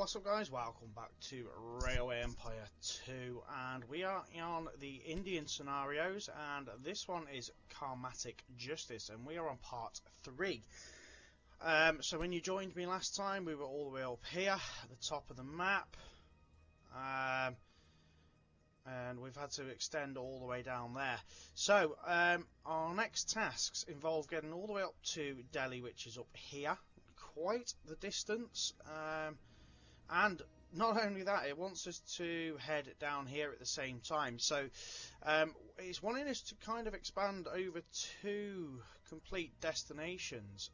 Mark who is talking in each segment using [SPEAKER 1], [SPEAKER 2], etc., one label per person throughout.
[SPEAKER 1] What's up guys, welcome back to Railway Empire 2, and we are on the Indian scenarios, and this one is Karmic Justice, and we are on part 3. So when you joined me last time, we were all the way up here at the top of the map, and we've had to extend all the way down there. So our next tasks involve getting all the way up to Delhi, which is up here, quite the distance. And not only that, it wants us to head down here at the same time. So it's wanting us to kind of expand over 2 complete destinations,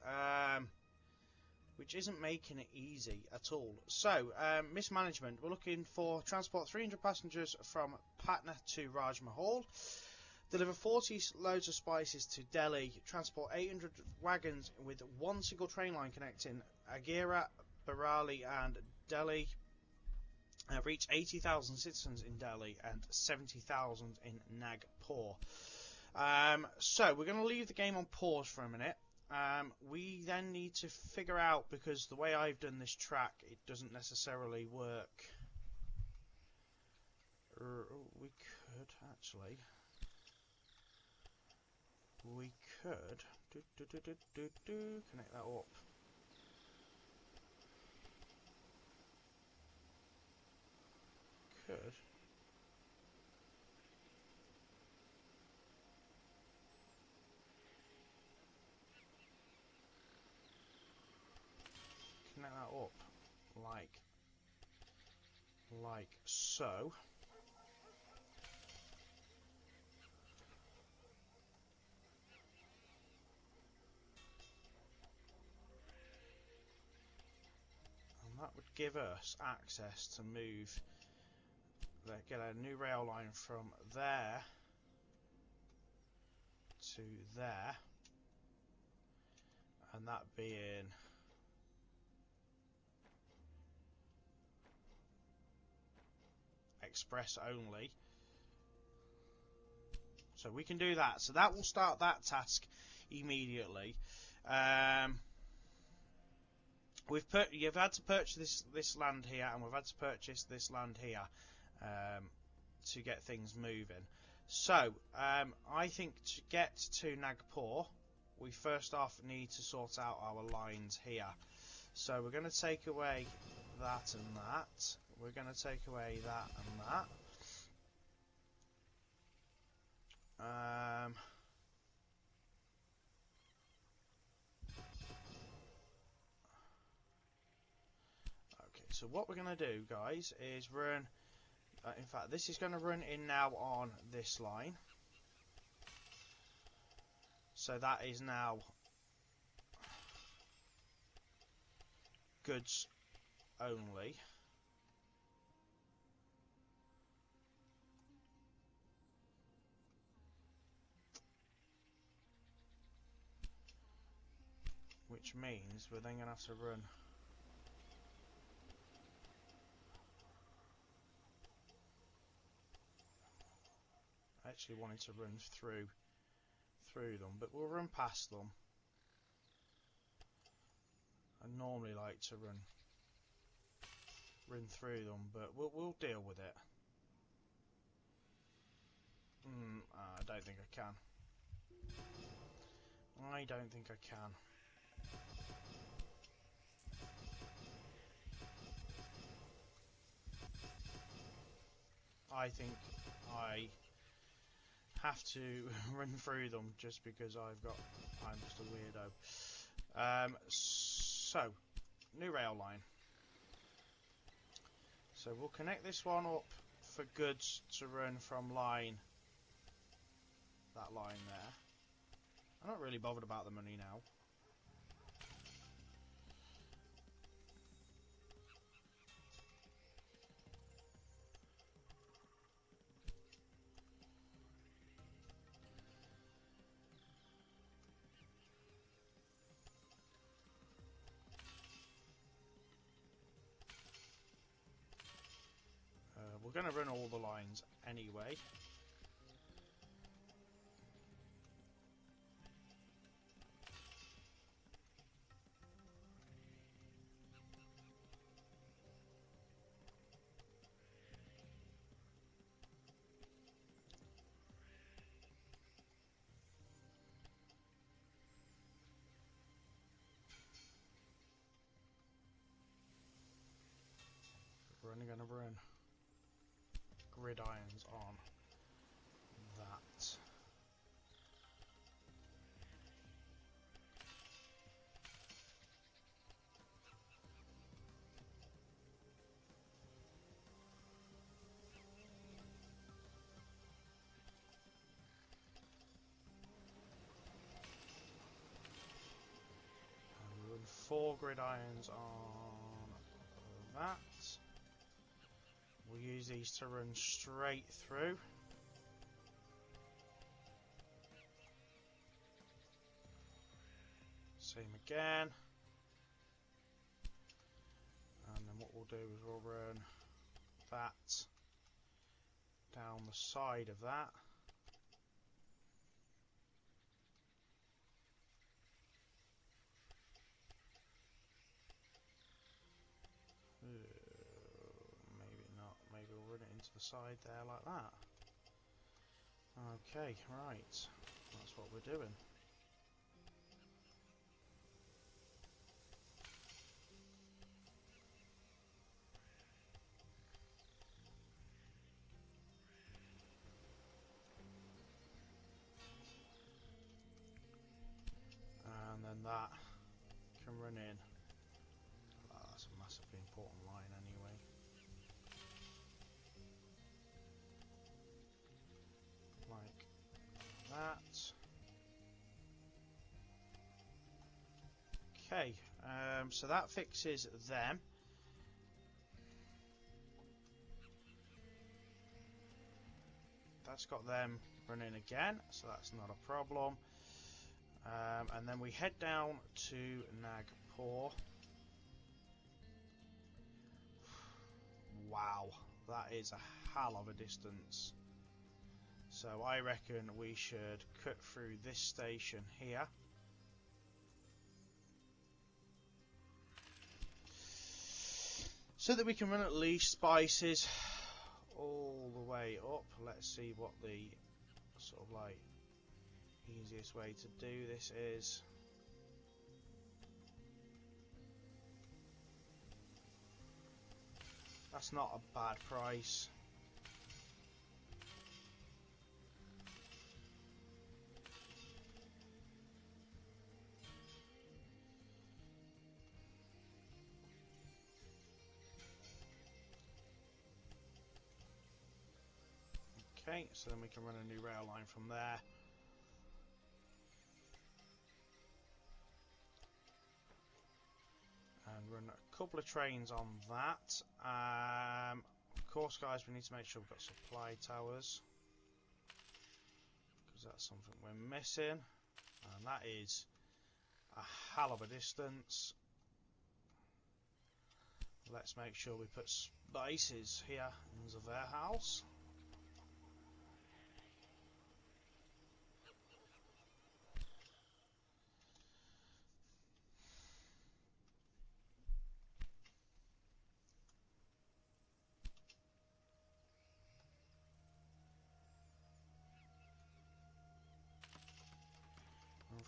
[SPEAKER 1] which isn't making it easy at all. So Mismanagement, we're looking for transport 300 passengers from Patna to Rajmahal, deliver 40 loads of spices to Delhi, transport 800 wagons with one single train line connecting Agira, Bareilly and Delhi, reach 80,000 citizens in Delhi and 70,000 in Nagpur. So we're going to leave the game on pause for a minute. We then need to figure out, because the way I've done this track, it doesn't necessarily work. We could actually. We could connect that up. Could. Connect that up like so. And that would give us access to move, get a new rail line from there to there, and that being express only. So we can do that. So that will start that task immediately. You've had to purchase this land here, and we've had to purchase this land here to get things moving. So I think to get to Nagpur, we first off need to sort out our lines here. So we're going to take away that and that. We're going to take away that and that. Okay, so what we're going to do, guys, is run. In fact, this is going to run in now on this line. So that is now goods only. Which means we're then going to have to run actually wanting to run through them, but we'll run past them. I normally like to run through them, but we'll deal with it. I don't think I can. I don't think I can. I think I have to run through them just because I'm just a weirdo. So new rail line. So we'll connect this one up for goods to run from that line there. I'm not really bothered about the money now. We're going to run all the lines anyway. only going to run gridirons on that. And run 4 gridirons on that. We'll use these to run straight through. Same again. And then what we'll do is we'll run that down the side of that. Maybe not. Maybe we'll run it into the side there like that. Okay, right. That's what we're doing. And then that can run in. Oh, that's a massively important line anyway. Like that. Okay, so that fixes them. That's got them running again, so that's not a problem. And then we head down to Nagpur. Wow, that is a hell of a distance. So I reckon we should cut through this station here. So that we can run at least spices all the way up. Let's see what the sort of like easiest way to do this is. That's not a bad price. Okay, so then we can run a new rail line from there. And run a couple of trains on that. Of course, guys, we need to make sure we've got supply towers, because that's something we're missing. And that is a hell of a distance. Let's make sure we put spices here in the warehouse.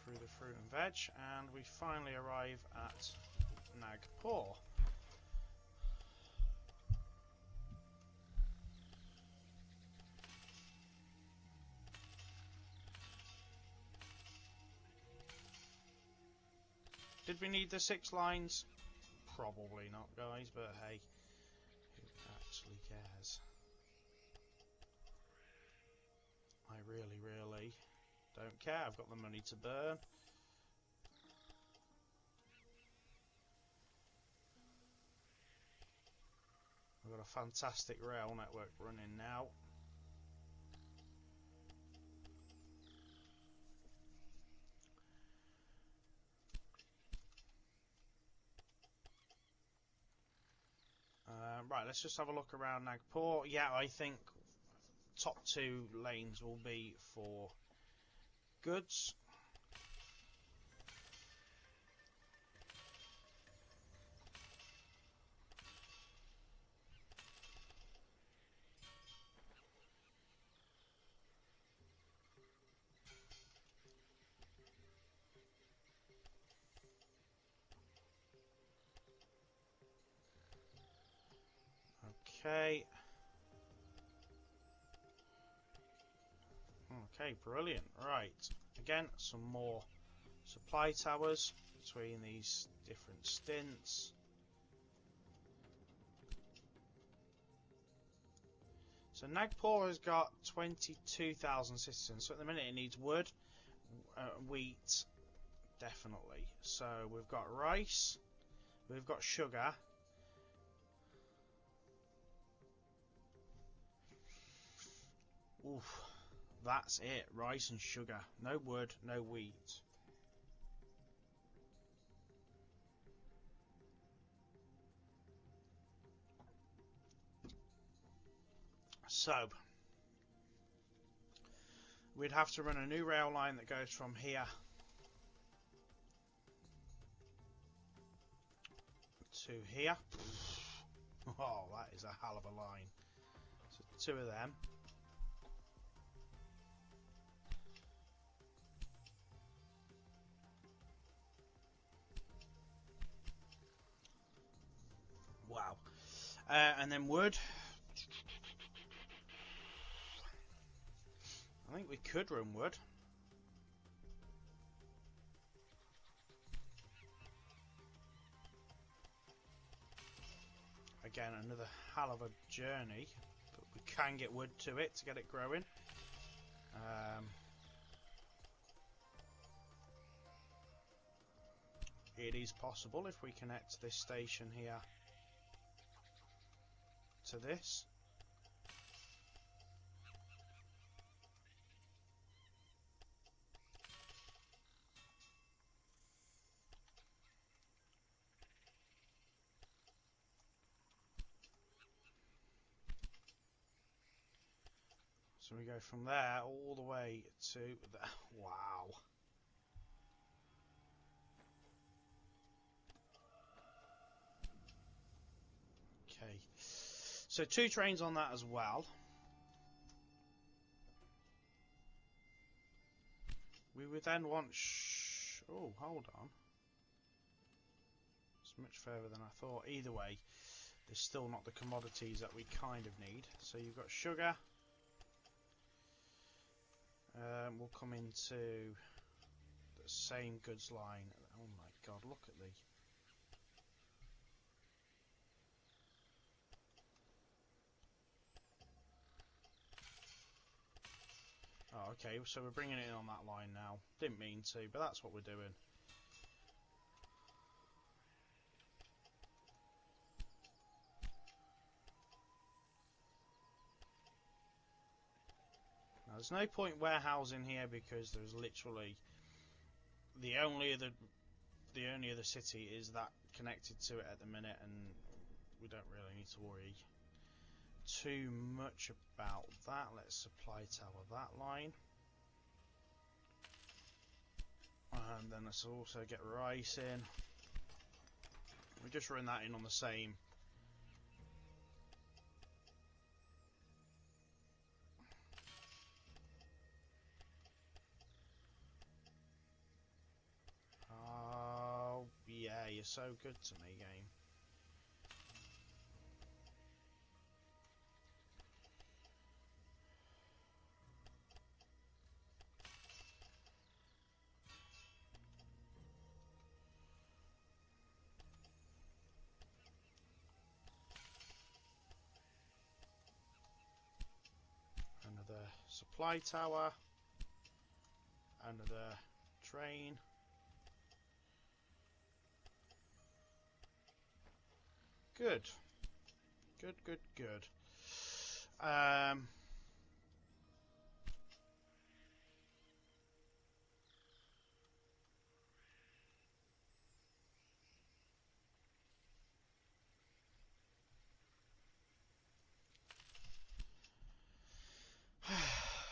[SPEAKER 1] Through the fruit and veg, and we finally arrive at Nagpur. Did we need the 6 lines? Probably not, guys, but hey, who actually cares? I really don't care. I've got the money to burn. We've got a fantastic rail network running now. Right, let's just have a look around Nagpur. Yeah, I think top 2 lanes will be for goods. Okay. Okay, brilliant. Right. Again, some more supply towers between these different stints. So Nagpur has got 22,000 citizens. So at the minute it needs wood, wheat, definitely. So we've got rice, we've got sugar. Oof, that's it. Rice and sugar. No wood, no wheat. So we'd have to run a new rail line that goes from here to here. Oh, that is a hell of a line. So 2 of them. Wow. And then wood. I think we could run wood. Again, another hell of a journey, but we can get wood to it to get it growing. It is possible if we connect this station here to this. So we go from there all the way to the, wow. Okay, so 2 trains on that as well. We would then want oh, hold on. It's much further than I thought. Either way, there's still not the commodities that we kind of need. So you've got sugar. We'll come into the same goods line. Oh my god, look at the... Oh, okay, so we're bringing it in on that line now. Didn't mean to, but that's what we're doing. Now, there's no point warehousing here because there's literally the only other city is that connected to it at the minute, and we don't really need to worry too much about that. Let's supply tower that line, and then let's also get rice in. We just run that in on the same. Oh yeah, you're so good to me, game. Another supply tower, another train. Good. Good, good, good.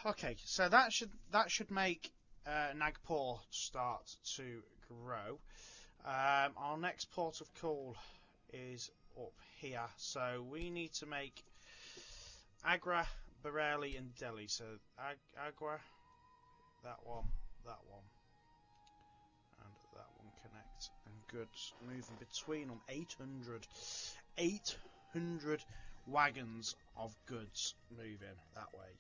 [SPEAKER 1] Okay, so that should make Nagpur start to grow. Our next port of call is up here, so we need to make Agra, Bareilly, and Delhi. So Agra, that one, and that one connect, and goods moving between them. 800 wagons of goods moving that way.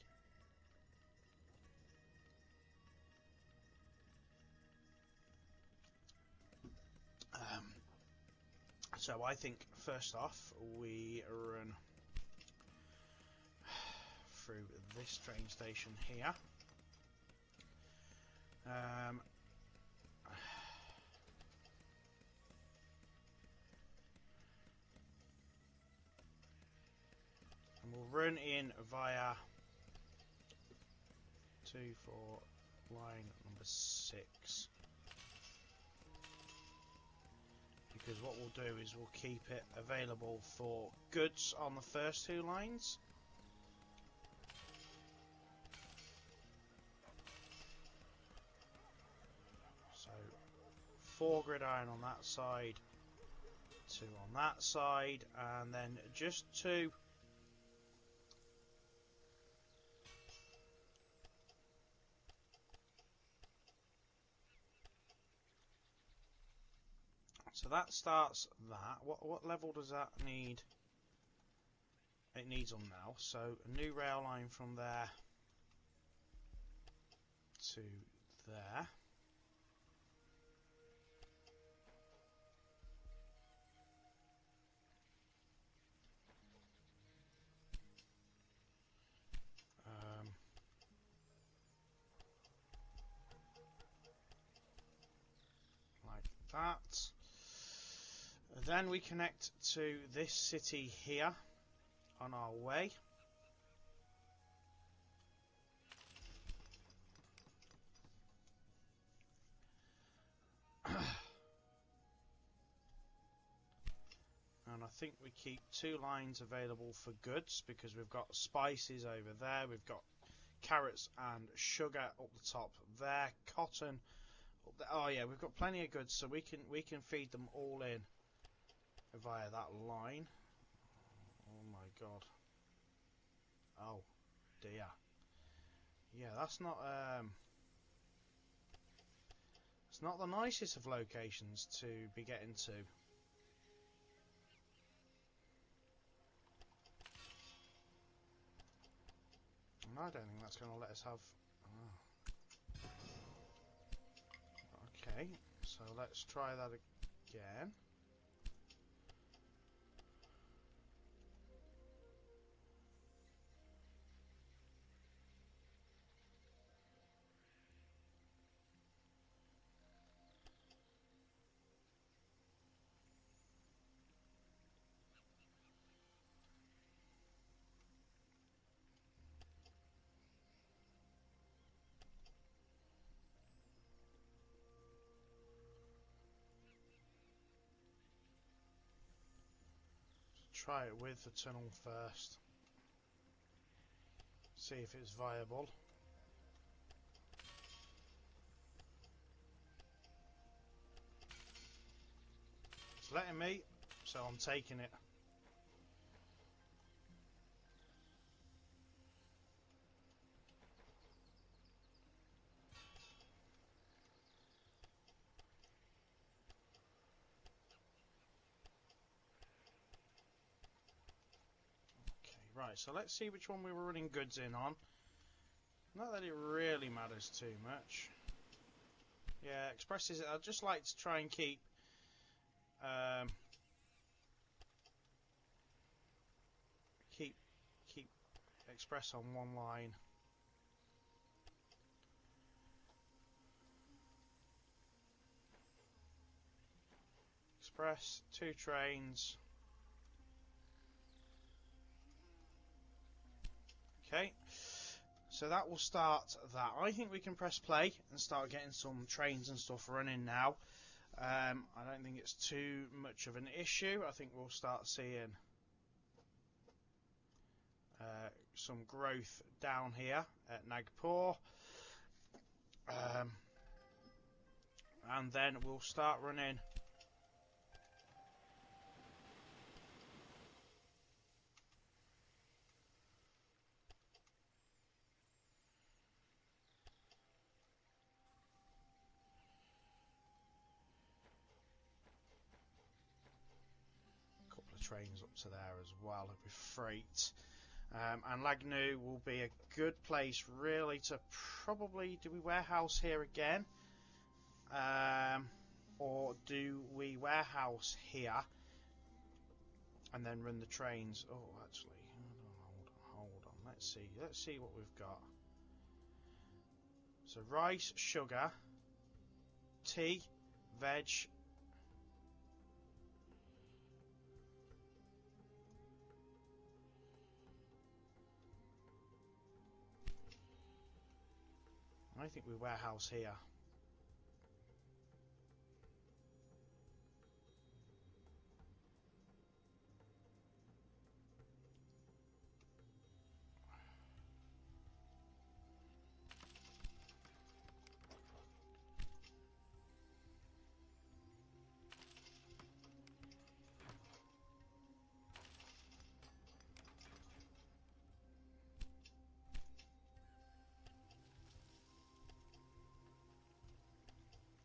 [SPEAKER 1] So I think first off we run through this train station here. And we'll run in via 2, 4, line number 6. Because what we'll do is we'll keep it available for goods on the first 2 lines. So 4 gridiron on that side, 2 on that side, and then just 2 so that starts that. What level does that need? It needs them now. So a new rail line from there to there. Like that. Then we connect to this city here on our way. And I think we keep 2 lines available for goods because we've got spices over there, we've got carrots and sugar up the top there, cotton up there. Oh yeah, we've got plenty of goods, so we can feed them all in via that line. Oh my god. Oh dear. Yeah, that's not it's not the nicest of locations to be getting to. And I don't think that's going to let us have... Oh. Okay, so let's try that again. Try it with the tunnel first. See if it's viable. It's letting me, so I'm taking it. Right, so let's see which one we were running goods in on. Not that it really matters too much. Yeah, expresses it. I'd just like to try and keep keep express on one line. Express, 2 trains. Okay, so that will start that. I think we can press play and start getting some trains and stuff running now. I don't think it's too much of an issue. I think we'll start seeing some growth down here at Nagpur. And then we'll start running trains up to there as well with freight. And Lagnu will be a good place really to probably, do we warehouse here again? Or do we warehouse here and then run the trains? Oh, actually, hold on. Let's see what we've got. So rice, sugar, tea, veg. I think we warehouse here.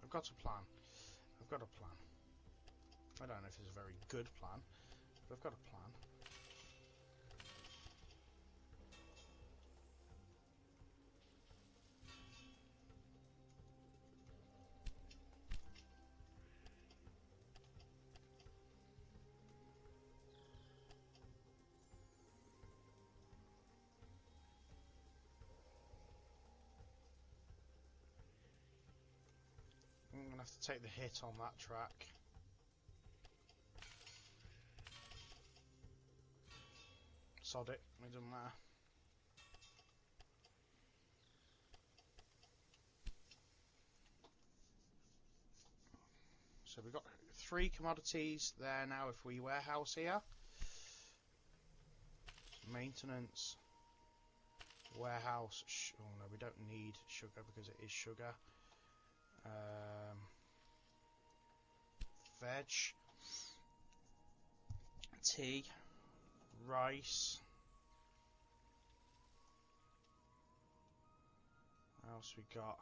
[SPEAKER 1] I've got a plan. I've got a plan. I don't know if it's a very good plan, but I've got a plan. I'm going to have to take the hit on that track. Sod it, it doesn't matter. So we've got 3 commodities there now if we warehouse here. Maintenance, warehouse, oh no, we don't need sugar because it is sugar. Veg, tea, rice. What else we got?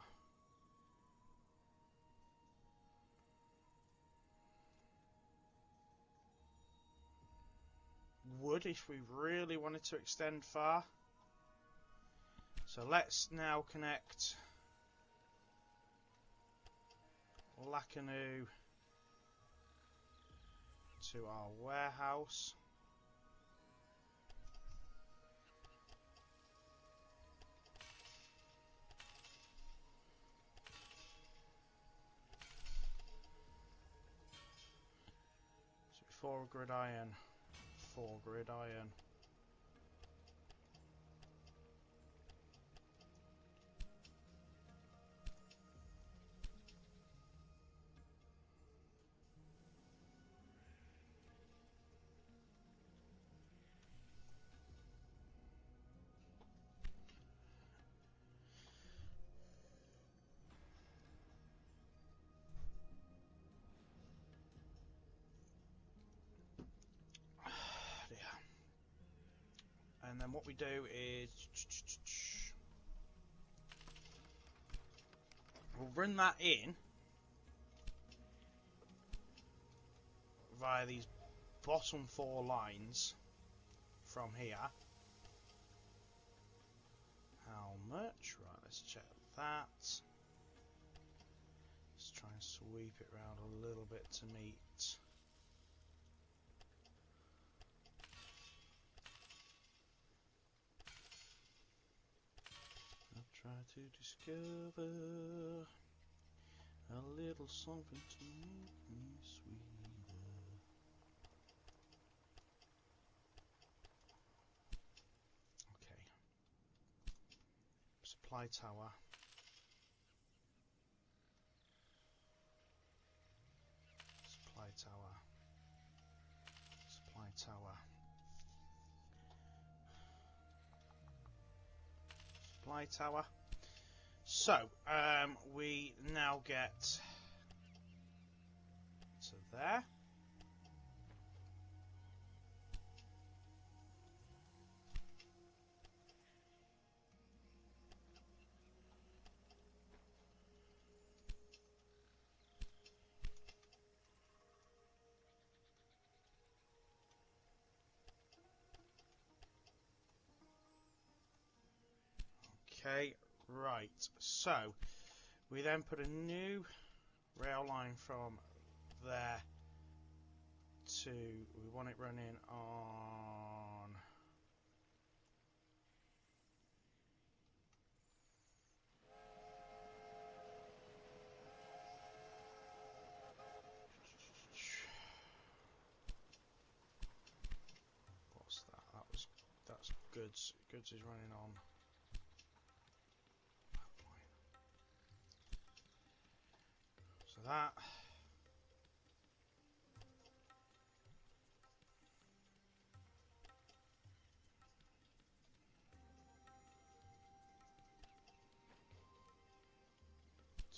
[SPEAKER 1] Wood if we really wanted to extend far. So let's now connect Lakanu to our warehouse. So 4 grid iron, 4 grid iron. And then what we do is we'll run that in via these bottom 4 lines from here. How much? Right, let's check that. Let's try and sweep it round a little bit to meet. Try to discover a little something to make me sweeter. Okay. Supply tower. Supply tower. Supply tower. Supply tower. So, we now get to there. Okay, right. So we then put a new rail line from there to, we want it running on what's that? That's goods. Goods is running on that line. So that.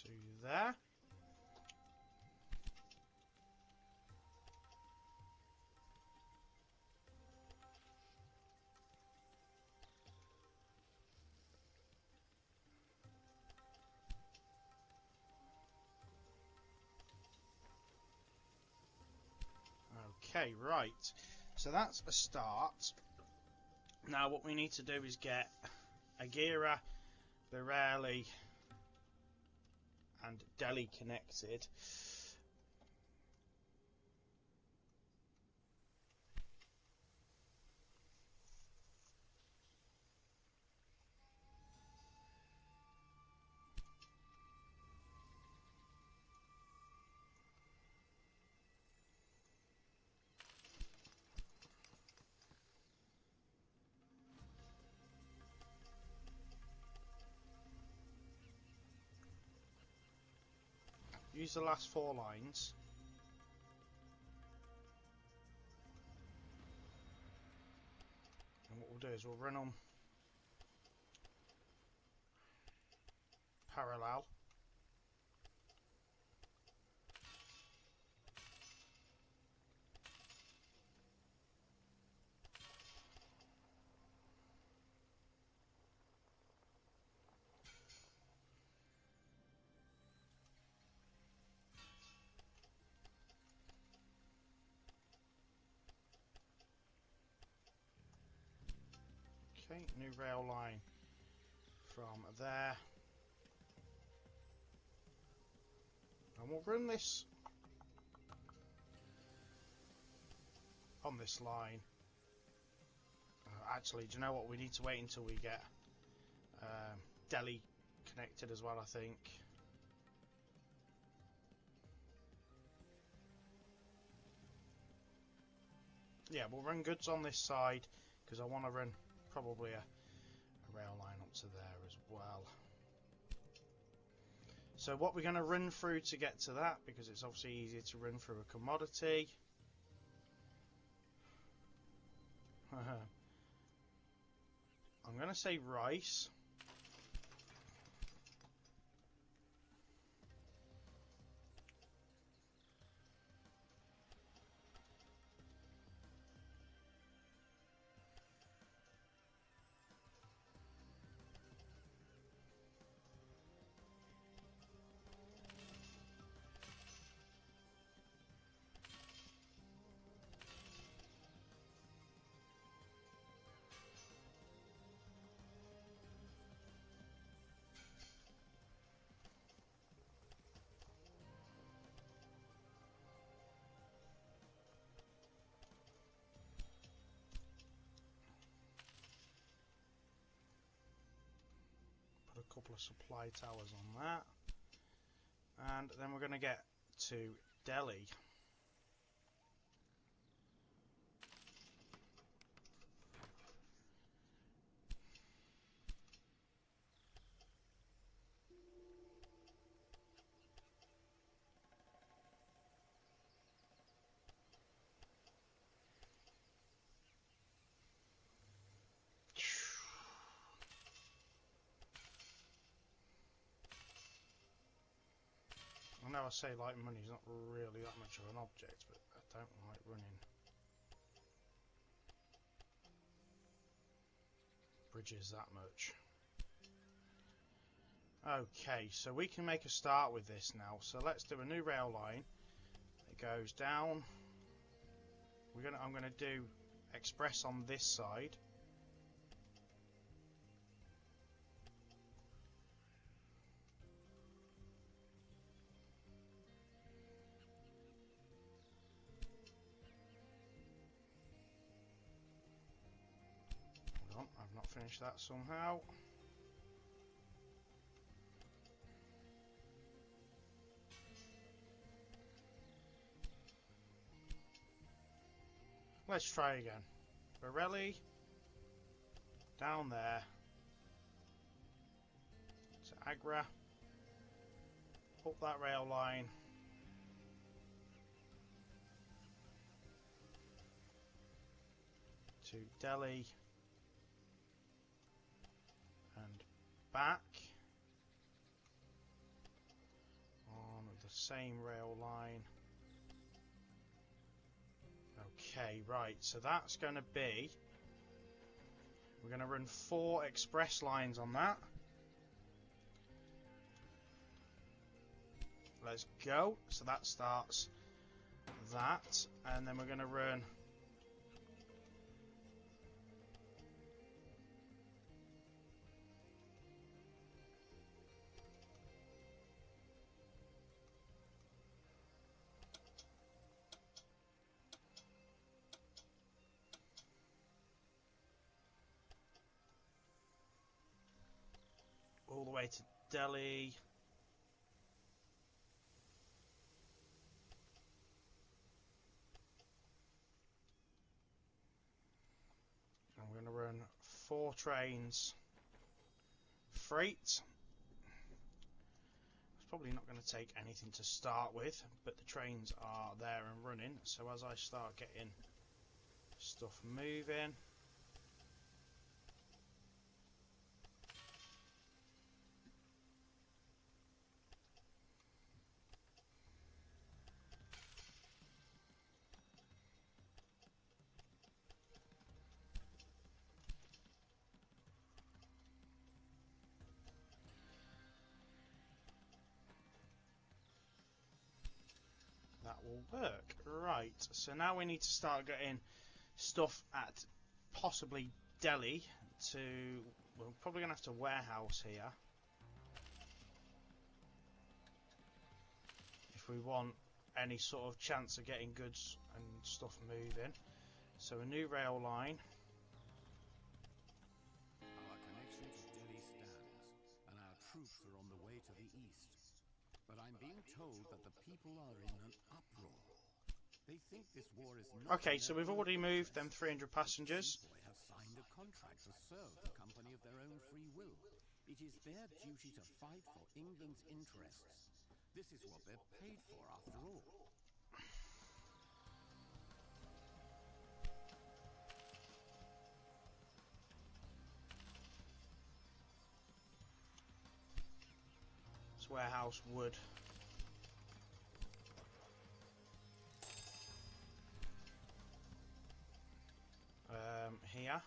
[SPEAKER 1] To there. Okay, right. So that's a start. Now what we need to do is get Agira, Bareilly and Delhi connected. Use the last 4 lines. And what we'll do is we'll run them parallel. Okay, new rail line from there. And we'll run this on this line. Actually, do you know what? We need to wait until we get Delhi connected as well, I think. Yeah, we'll run goods on this side because I want to run probably a rail line up to there as well. So what we're going to run through to get to that, because it's obviously easier to run through a commodity. I'm going to say rice. A couple of supply towers on that, and then we're going to get to Delhi. I know I say like money's not really that much of an object, but I don't like running bridges that much. Okay, so we can make a start with this now. So let's do a new rail line. It goes down. I'm gonna do express on this side. finish that somehow. Let's try again. Borelli, down there, to Agra, up that rail line, to Delhi, and back on the same rail line. Okay, right, so that's going to be, we're going to run 4 express lines on that. Let's go. So that starts that, and then we're going to run all the way to Delhi. And we're going to run 4 trains freight. It's probably not going to take anything to start with, but the trains are there and running. So as I start getting stuff moving, that will work. Right, so now we need to start getting stuff at possibly Delhi to, we're probably going to have to warehouse here if we want any sort of chance of getting goods and stuff moving. So a new rail line.
[SPEAKER 2] Our connection to Delhi stands, and our troops are on the way to the east. But I'm being told that the people are in an uproar. They think this war is not.
[SPEAKER 1] Okay, so we've already moved them 300 passengers.
[SPEAKER 2] They have signed a contract to serve the company of their own free will. It is their duty to fight for England's interests. This is what they're paid for, after all.
[SPEAKER 1] It's warehouse wood. Here.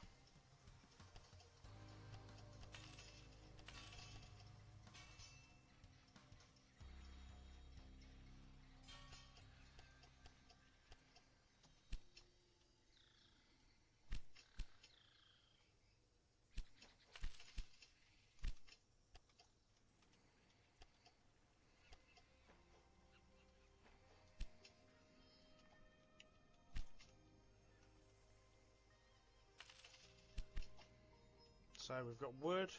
[SPEAKER 1] So we've got wood.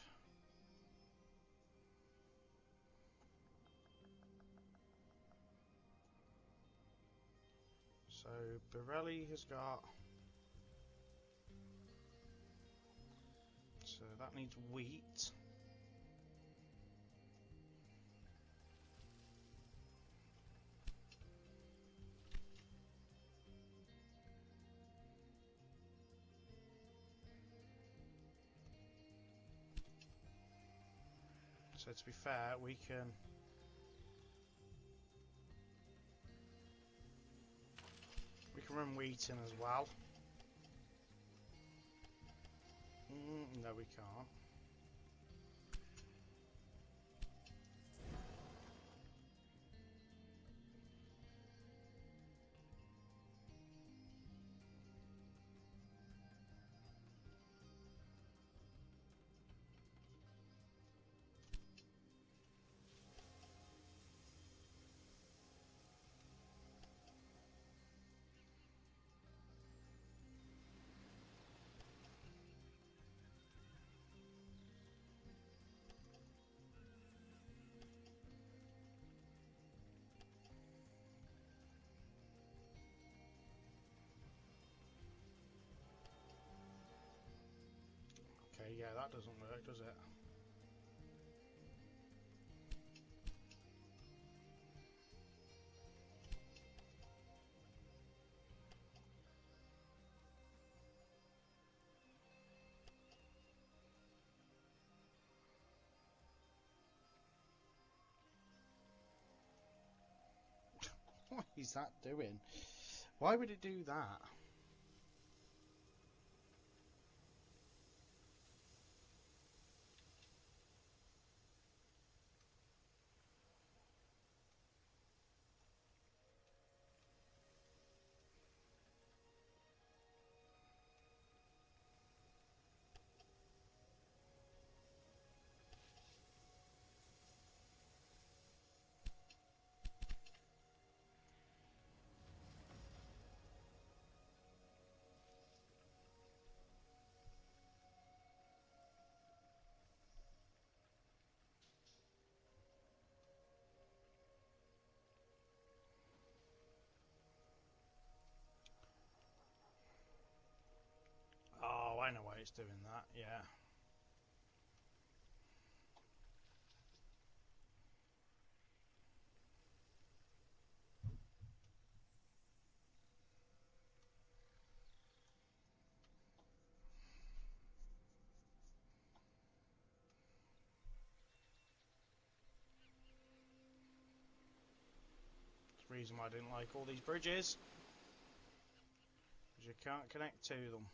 [SPEAKER 1] So Borelli has got. So that needs wheat. So to be fair, we can run wheat in as well. No, we can't. that doesn't work, does it? What is that doing? Why would it do that? Oh, I know why it's doing that, yeah. It's the reason why I didn't like all these bridges. Because you can't connect to them.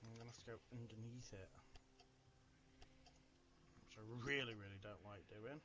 [SPEAKER 1] I'm going to have to go underneath it. Which I really, really don't like doing.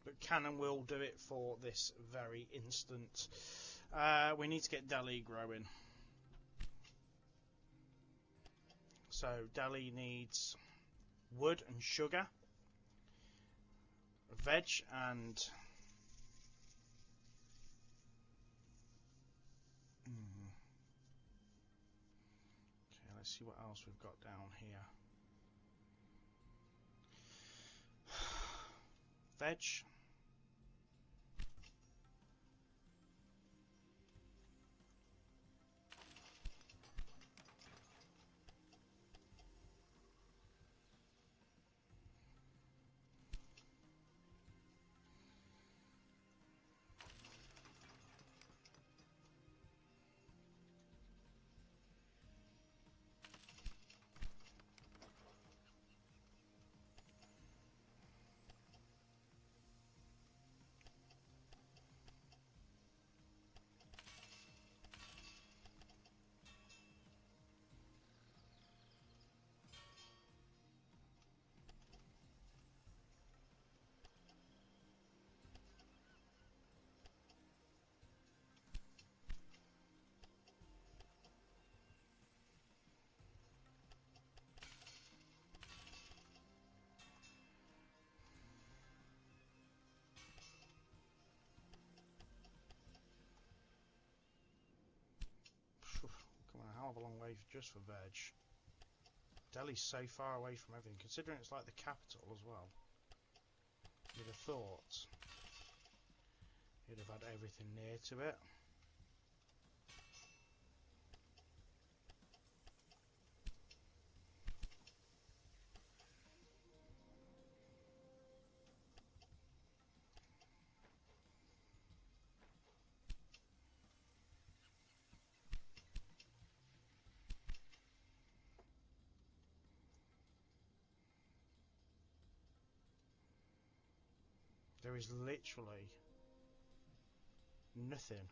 [SPEAKER 1] But can and will do it for this very instant. We need to get Delhi growing. So Delhi needs wood and sugar, veg and okay, let's see what else we've got down here. Veg. Come on, a hell of a long way just for veg. Delhi's so far away from everything, considering it's like the capital as well. You'd have thought you'd have had everything near to it. There is literally nothing.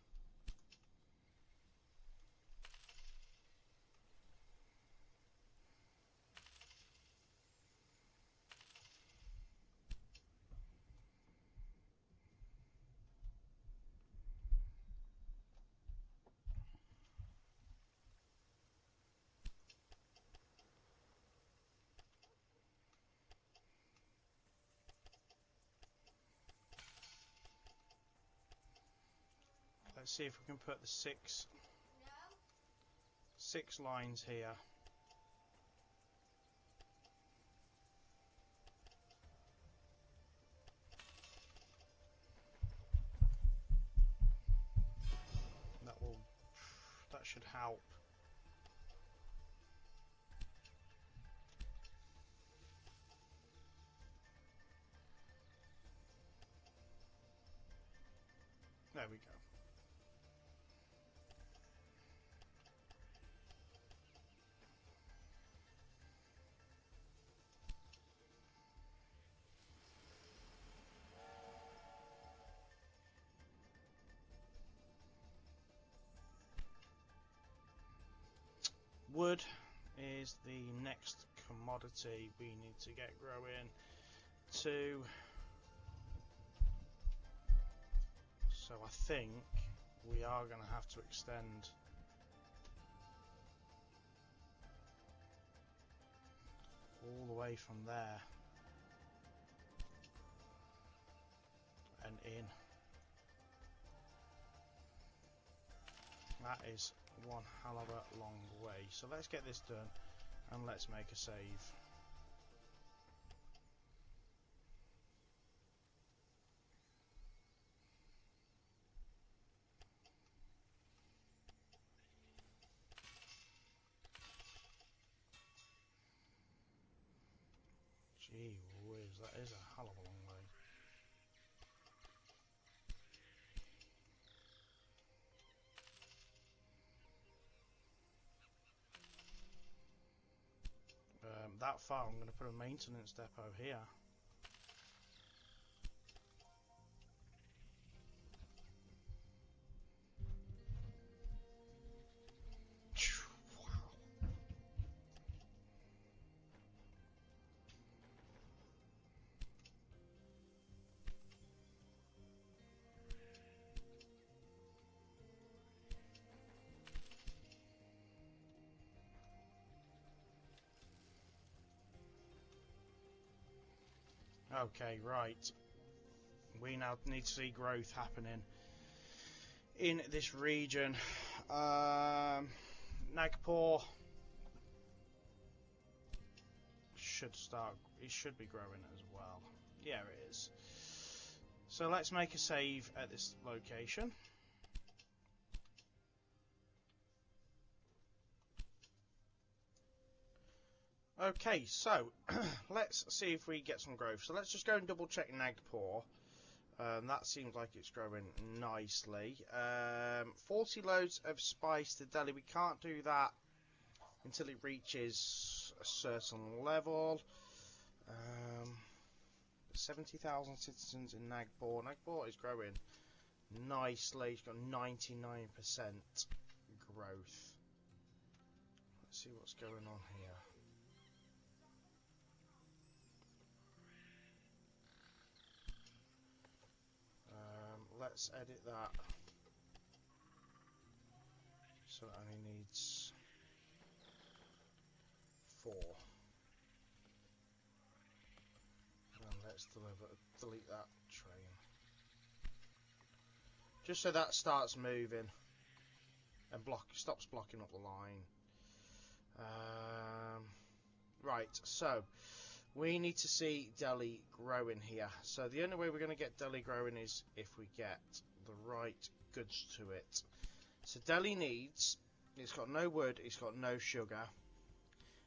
[SPEAKER 1] Let's see if we can put the six lines here. That should help. There we go. Wood is the next commodity we need to get growing to. So I think we are going to have to extend all the way from there and in. That is one hell of a long way. So let's get this done and let's make a save. Gee whiz, that is a hell of a long way. That far, I'm going to put a maintenance depot here. Okay, right. We now need to see growth happening in this region. Nagpur should start. It should be growing as well. Yeah, it is. So let's make a save at this location. Okay, so let's see if we get some growth. So let's just go and double check Nagpur. That seems like it's growing nicely. 40 loads of spice to Delhi. We can't do that until it reaches a certain level. 70,000 citizens in Nagpur. Nagpur is growing nicely. It's got 99% growth. Let's see what's going on here. Let's edit that so it only needs 4. And let's delete that train. Just so that starts moving and stops blocking up the line. Right, so we need to see Delhi growing here. So the only way we're going to get Delhi growing is if we get the right goods to it. So Delhi needs, it's got no wood, it's got no sugar,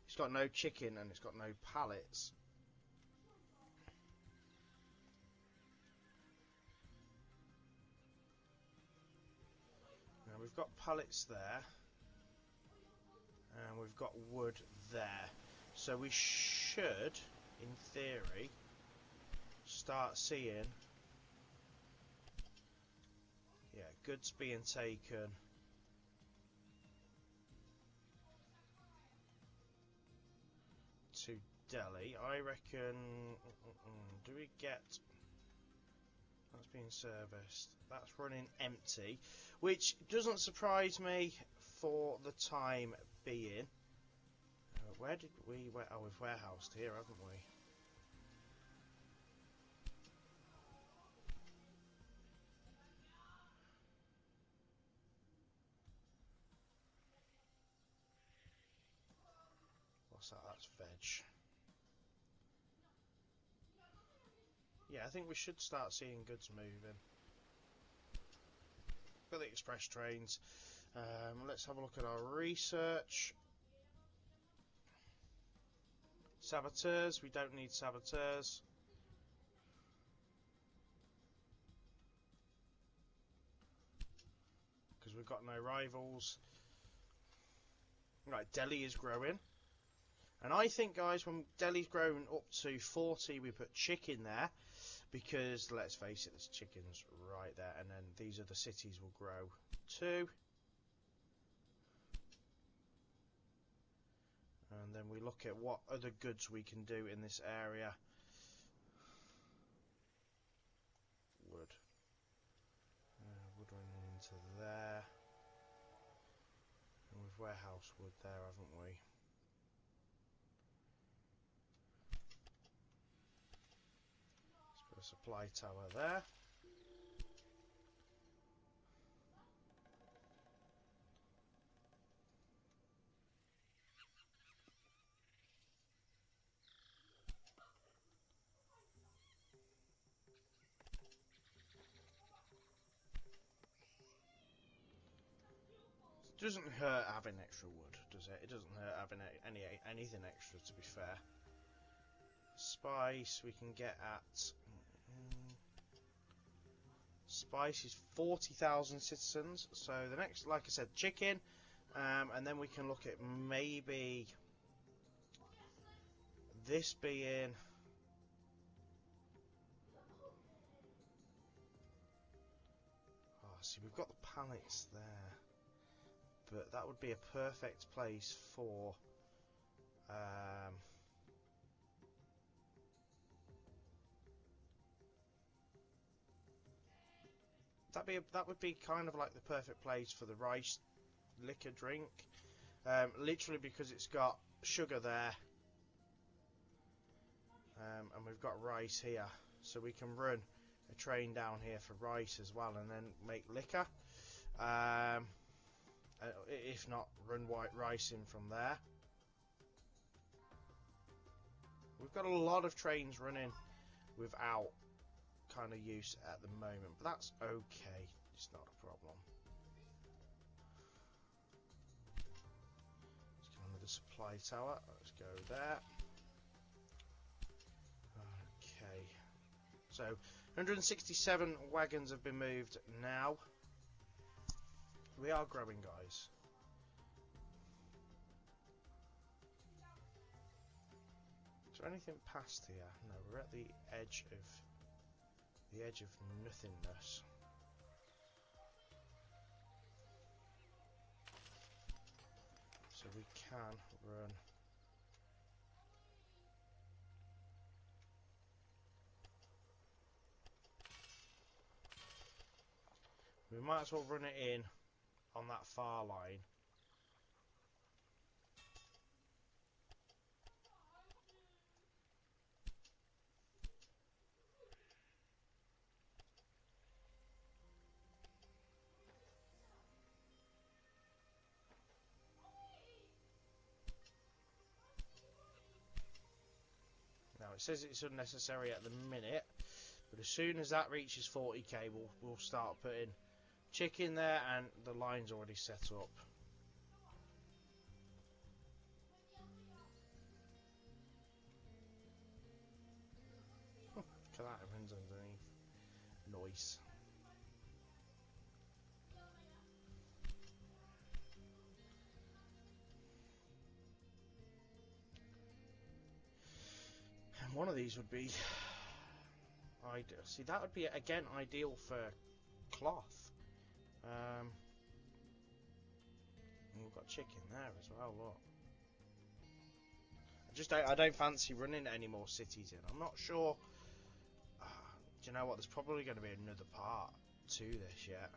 [SPEAKER 1] it's got no chicken, and it's got no pallets. Now we've got pallets there, and we've got wood there. So we should, in theory, start seeing goods being taken. To Delhi, I reckon. Do we get? That's being serviced. That's running empty, which doesn't surprise me for the time being. Where did we? Oh, we've warehoused here, haven't we? What's that? That's veg. Yeah, I think we should start seeing goods moving. Got the express trains. Let's have a look at our research. Saboteurs. We don't need saboteurs. Because we've got no rivals. Right, Delhi is growing. And I think, guys, when Delhi's grown up to 40, we put chicken there. Because, let's face it, there's chickens right there. And then these other cities will grow too. And then we look at what other goods we can do in this area. Wood. Wood running into there. And we've warehouse wood there, haven't we? Let's put a supply tower there. It doesn't hurt having extra wood, does it? It doesn't hurt having anything extra, to be fair. Spice we can get at. Spice is 40,000 citizens. So the next, like I said, chicken, and then we can look at maybe this being. Oh, see, we've got the pallets there. But that would be a perfect place for that would be kind of like the perfect place for the rice liquor drink, literally because it's got sugar there, and we've got rice here, so we can run a train down here for rice as well, and then make liquor. If not, run white rice in from there. We've got a lot of trains running without kind of use at the moment, but that's okay. It's not a problem. Let's go on with the supply tower. Let's go there. Okay. So 167 wagons have been moved now. We are growing, guys. Is there anything past here? No, we're at the edge of nothingness. So we can run. We might as well run it in on that far line. Now it says it's unnecessary at the minute, but as soon as that reaches 40k, we'll start putting chicken there, and the line's already set up. Look at that, everyone's underneath. Nice. And one of these would be ideal. See, that would be again ideal for cloth. And we've got chicken there as well. Look, I don't fancy running any more cities in. I'm not sure. Do you know what? There's probably going to be another part to this yet.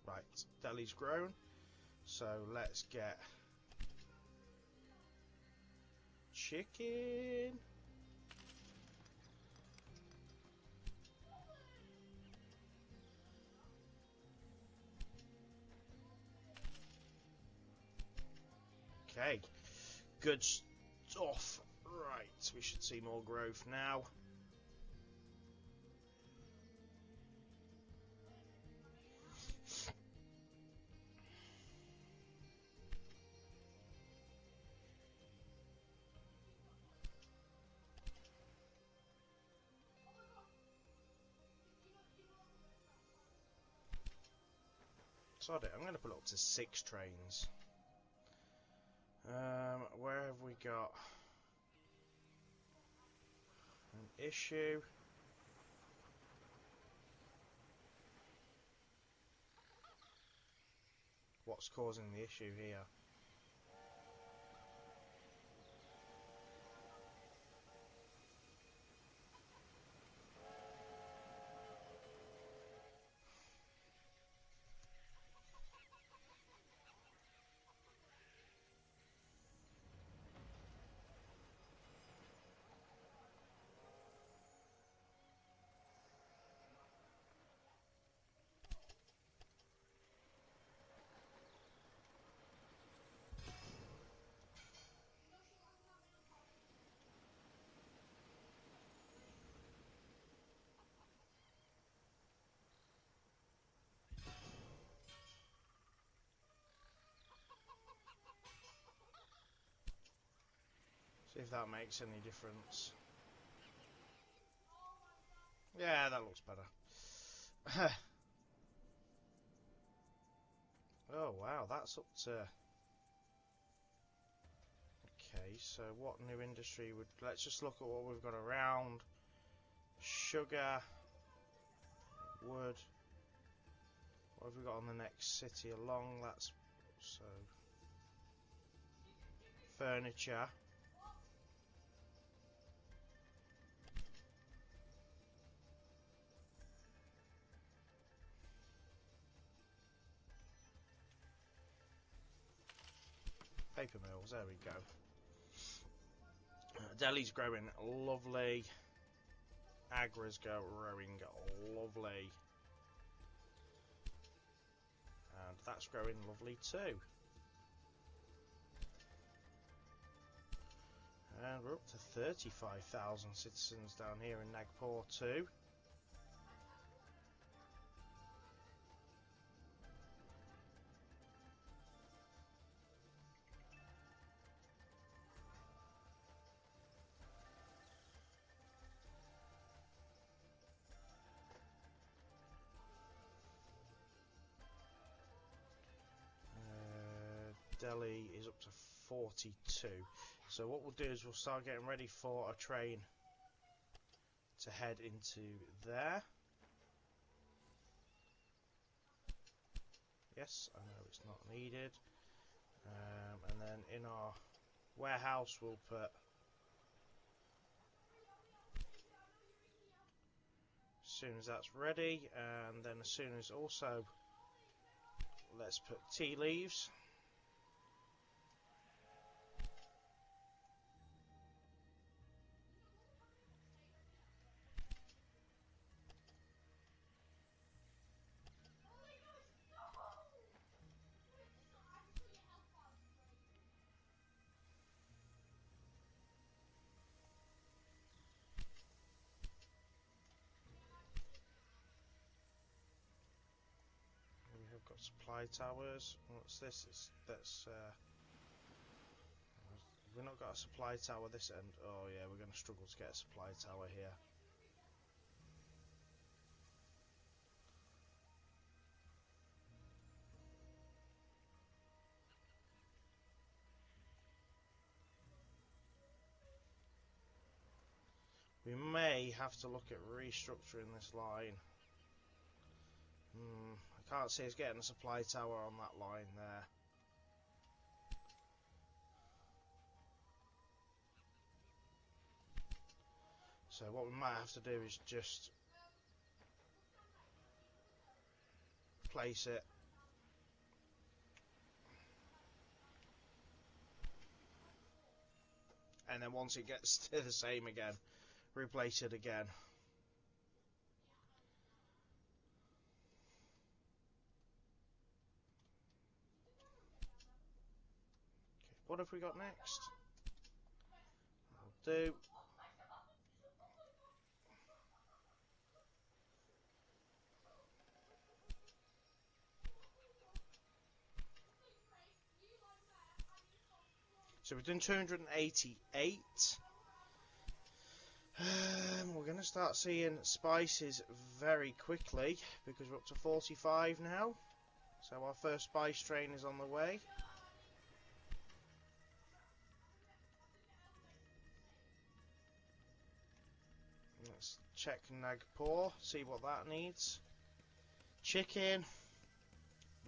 [SPEAKER 1] Right, Delhi's grown, so let's get chicken. Okay, good stuff. Right, we should see more growth now. Sod it, I'm going to put up to 6 trains. Where have we got an issue? What's causing the issue here? See if that makes any difference. Yeah, that looks better. Oh wow, that's up to... Okay, so what new industry would... Let's just look at what we've got around. Sugar, wood. What have we got on the next city along? That's... so... furniture. Paper mills, there we go. Delhi's growing lovely. Agra's growing lovely. And that's growing lovely too. And we're up to 35,000 citizens down here in Nagpur too. Delhi is up to 42. So what we'll do is we'll start getting ready for a train to head into there. Yes, I know it's not needed. And then in our warehouse we'll put as soon as that's ready, and then as soon as also let's put tea leaves. Got supply towers. What's this? We've not got a supply tower this end. Oh yeah, we're going to struggle to get a supply tower here. We may have to look at restructuring this line. I can't see us getting a supply tower on that line there. So what we might have to do is just place it. And then once it gets to the same again, replace it again. Okay, what have we got next? I'll do. So we've done 288. We're going to start seeing spices very quickly because we're up to 45 now. So our first spice train is on the way. Let's check Nagpur, see what that needs. Chicken,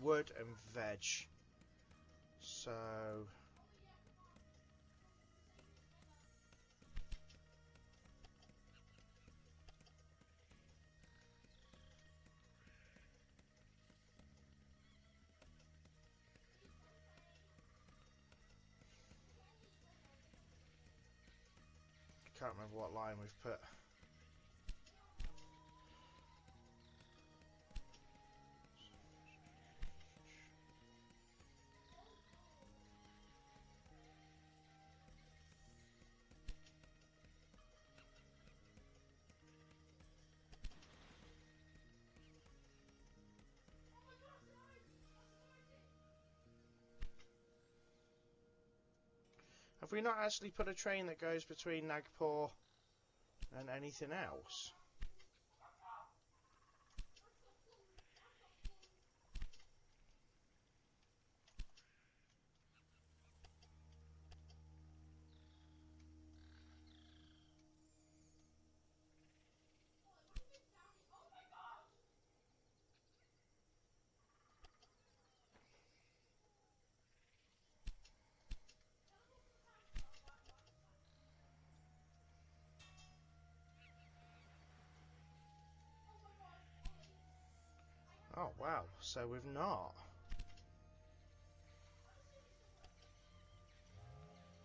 [SPEAKER 1] wood and veg. So can't remember what line we've put. Have we not actually put a train that goes between Nagpur and anything else? Oh wow, so we've not.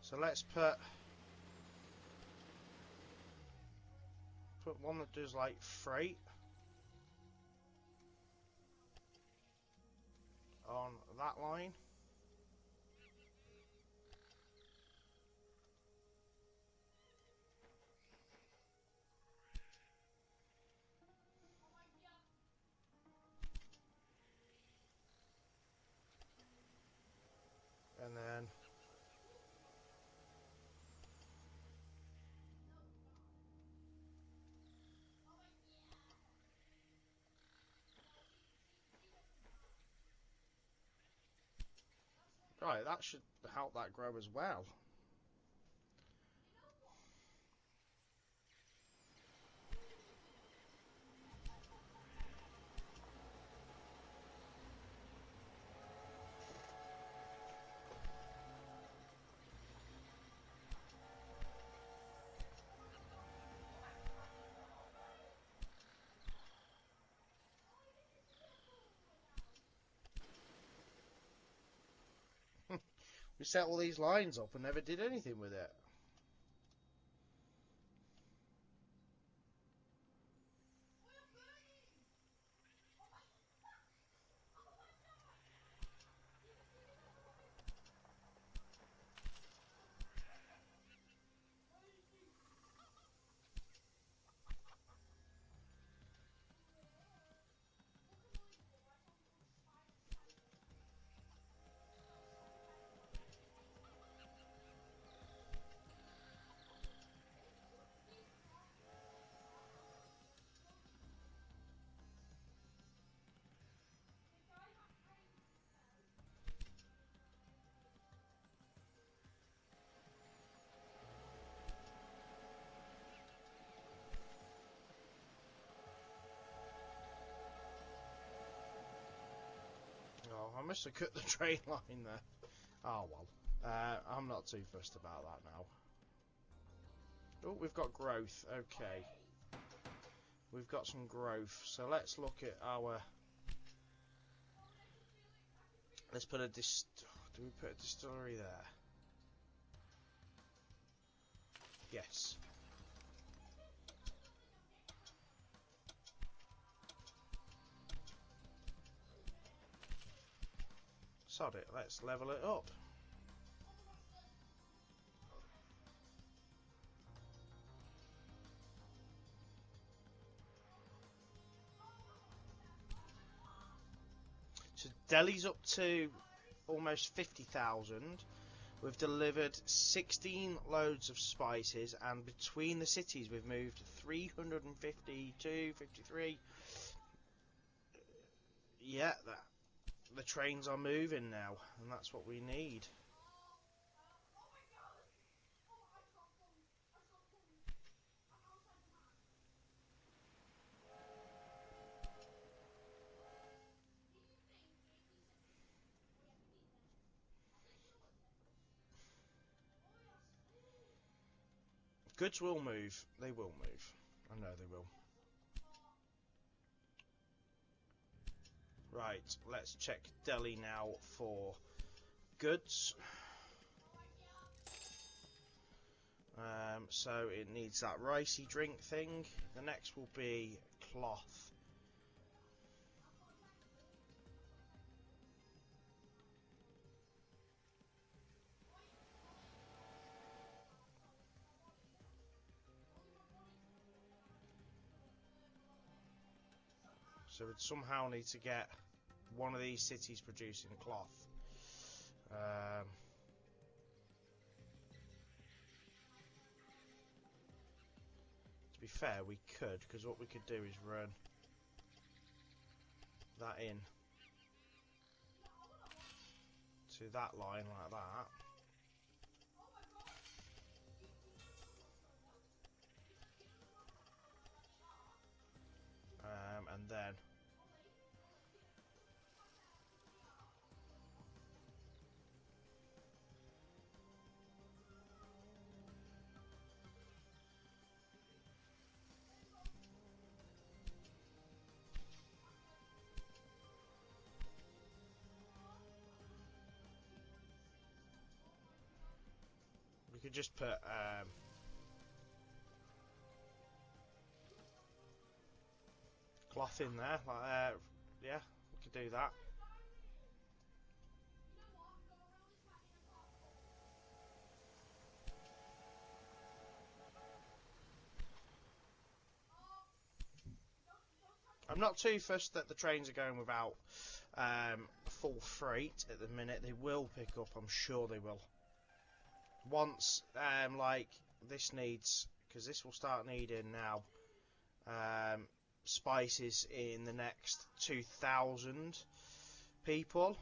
[SPEAKER 1] So let's put one that does like freight on that line. And then right, that should help that grow as well. We set all these lines up and never did anything with it. must have cut the train line there. Oh well. I'm not too fussed about that now. Oh, we've got growth. Okay. We've got some growth. So let's look at our... Let's put a do we put a distillery there? Yes. Sod it, let's level it up. So Delhi's up to almost 50,000. We've delivered 16 loads of spices, and between the cities we've moved 352, 53. Yeah, the trains are moving now, and that's what we need. Goods will move. They will move. I know they will. Right, let's check Delhi now for goods. So it needs that ricey drink thing. The next will be cloth. So we'd somehow need to get one of these cities producing cloth. To be fair, we could, because what we could do is run that in to that line like that. And then we could just put cloth in there, like yeah, we could do that. I'm not too fussed that the trains are going without full freight at the minute. They will pick up, I'm sure they will. Once, like, this needs, because this will start needing now, spices in the next 2,000 people.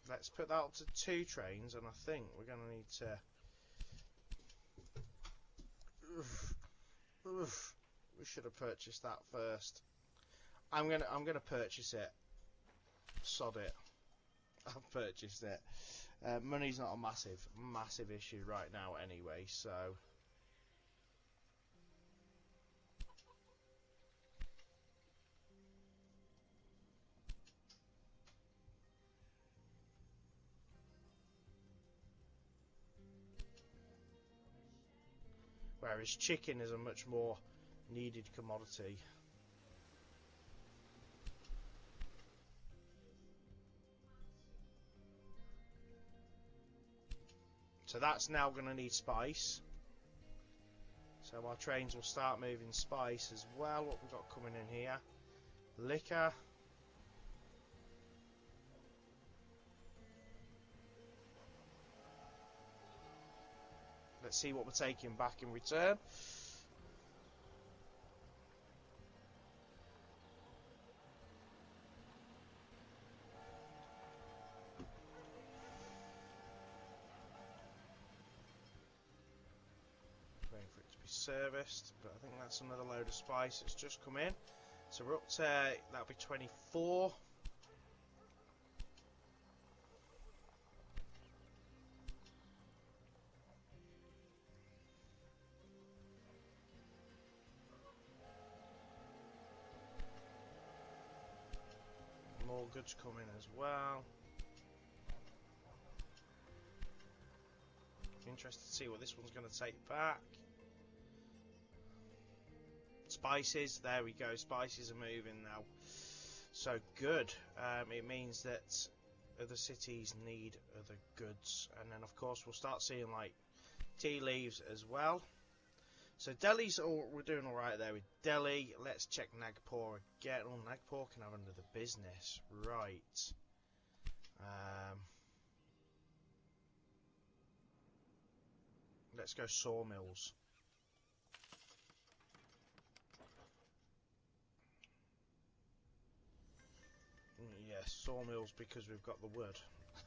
[SPEAKER 1] Let's put that up to 2 trains, and I think we're going to need to... We should have purchased that first. I'm gonna purchase it. Sod it. I've purchased it. Money's not a massive issue right now anyway, so... Whereas chicken is a much more needed commodity. So that's now going to need spice. So our trains will start moving spice as well. What we've got coming in here? Liquor. Let's see what we're taking back in return. Waiting for it to be serviced, but I think that's another load of spice that's just come in. So we're up to, that'll be 24. More goods coming as well. Interested to see what this one's going to take back. Spices, there we go. Spices are moving now. So good. It means that other cities need other goods, and then of course we'll start seeing like tea leaves as well. So Delhi's we're doing all right there with Delhi. Let's check Nagpur again. Oh, Nagpur can have another business, right? Let's go sawmills. Yes, sawmills because we've got the wood.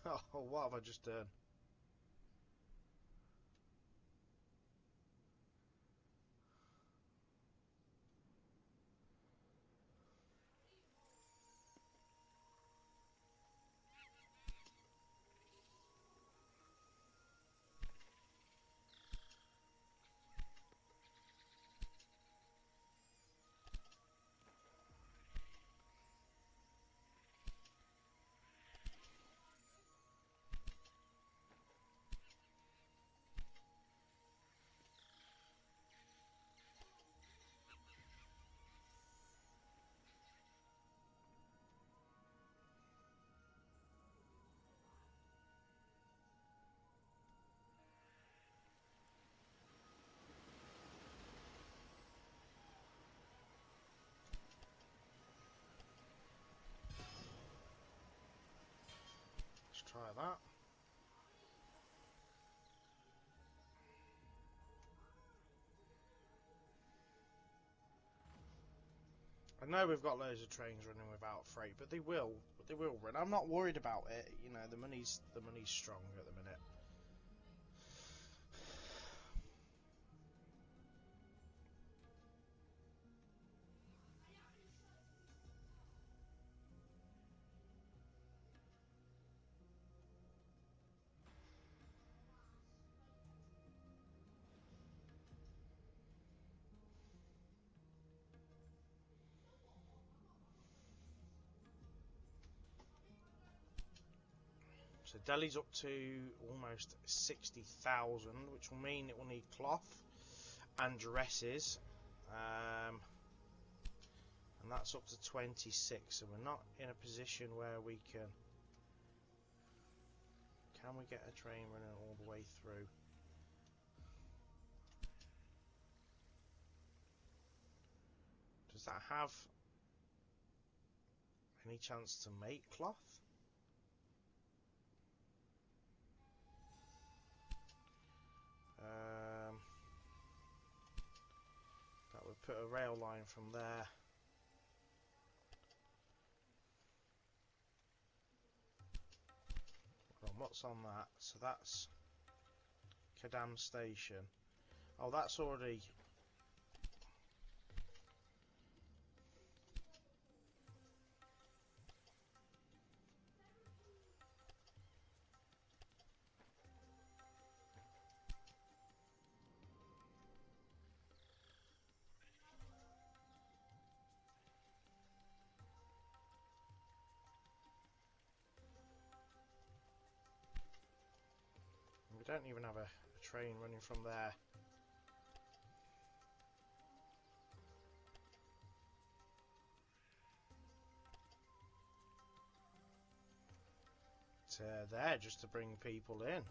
[SPEAKER 1] Oh, what have I just done? Try that. I know we've got loads of trains running without freight, but they will run. I'm not worried about it. You know, the money's strong at the minute. So Delhi's up to almost 60,000, which will mean it will need cloth and dresses, and that's up to 26. So we're not in a position where we can we get a train running all the way through? Does that have any chance to make cloth? That would put a rail line from there. Well, what's on that? So that's Kadam Station. Oh, that's already... We don't even have a train running from there. To there, just to bring people in.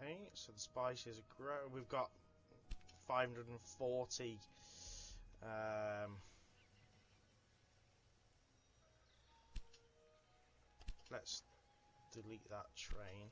[SPEAKER 1] Okay, so the spices are grow. We've got 540. Let's delete that train.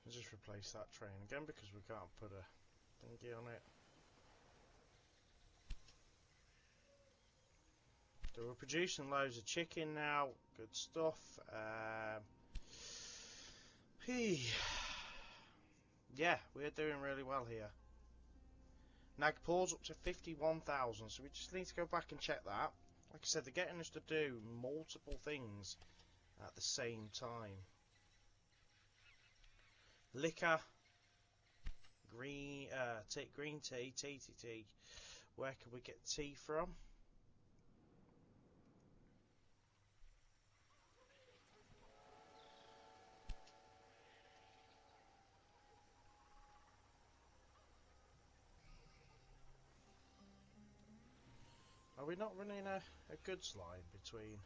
[SPEAKER 1] Let's just replace that train again because we can't put a thingy on it. So we're producing loads of chicken now. Good stuff. Yeah, we're doing really well here. Nagpur's up to 51,000, so we just need to go back and check that. Like I said, they're getting us to do multiple things at the same time. Liquor, green tea, tea. Where can we get tea from? Are we not running a goods line between?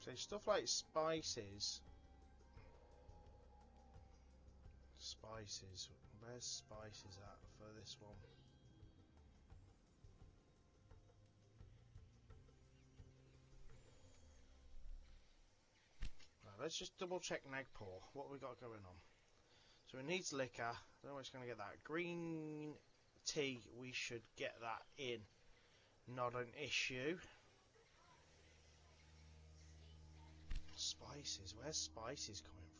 [SPEAKER 1] So stuff like spices. Spices. Where's spices at for this one? Right, let's just double check Nagpur. What we got going on? So it needs liquor. I don't know where it's going to get that. Green tea. We should get that in. not an issue. Spices, where's spices coming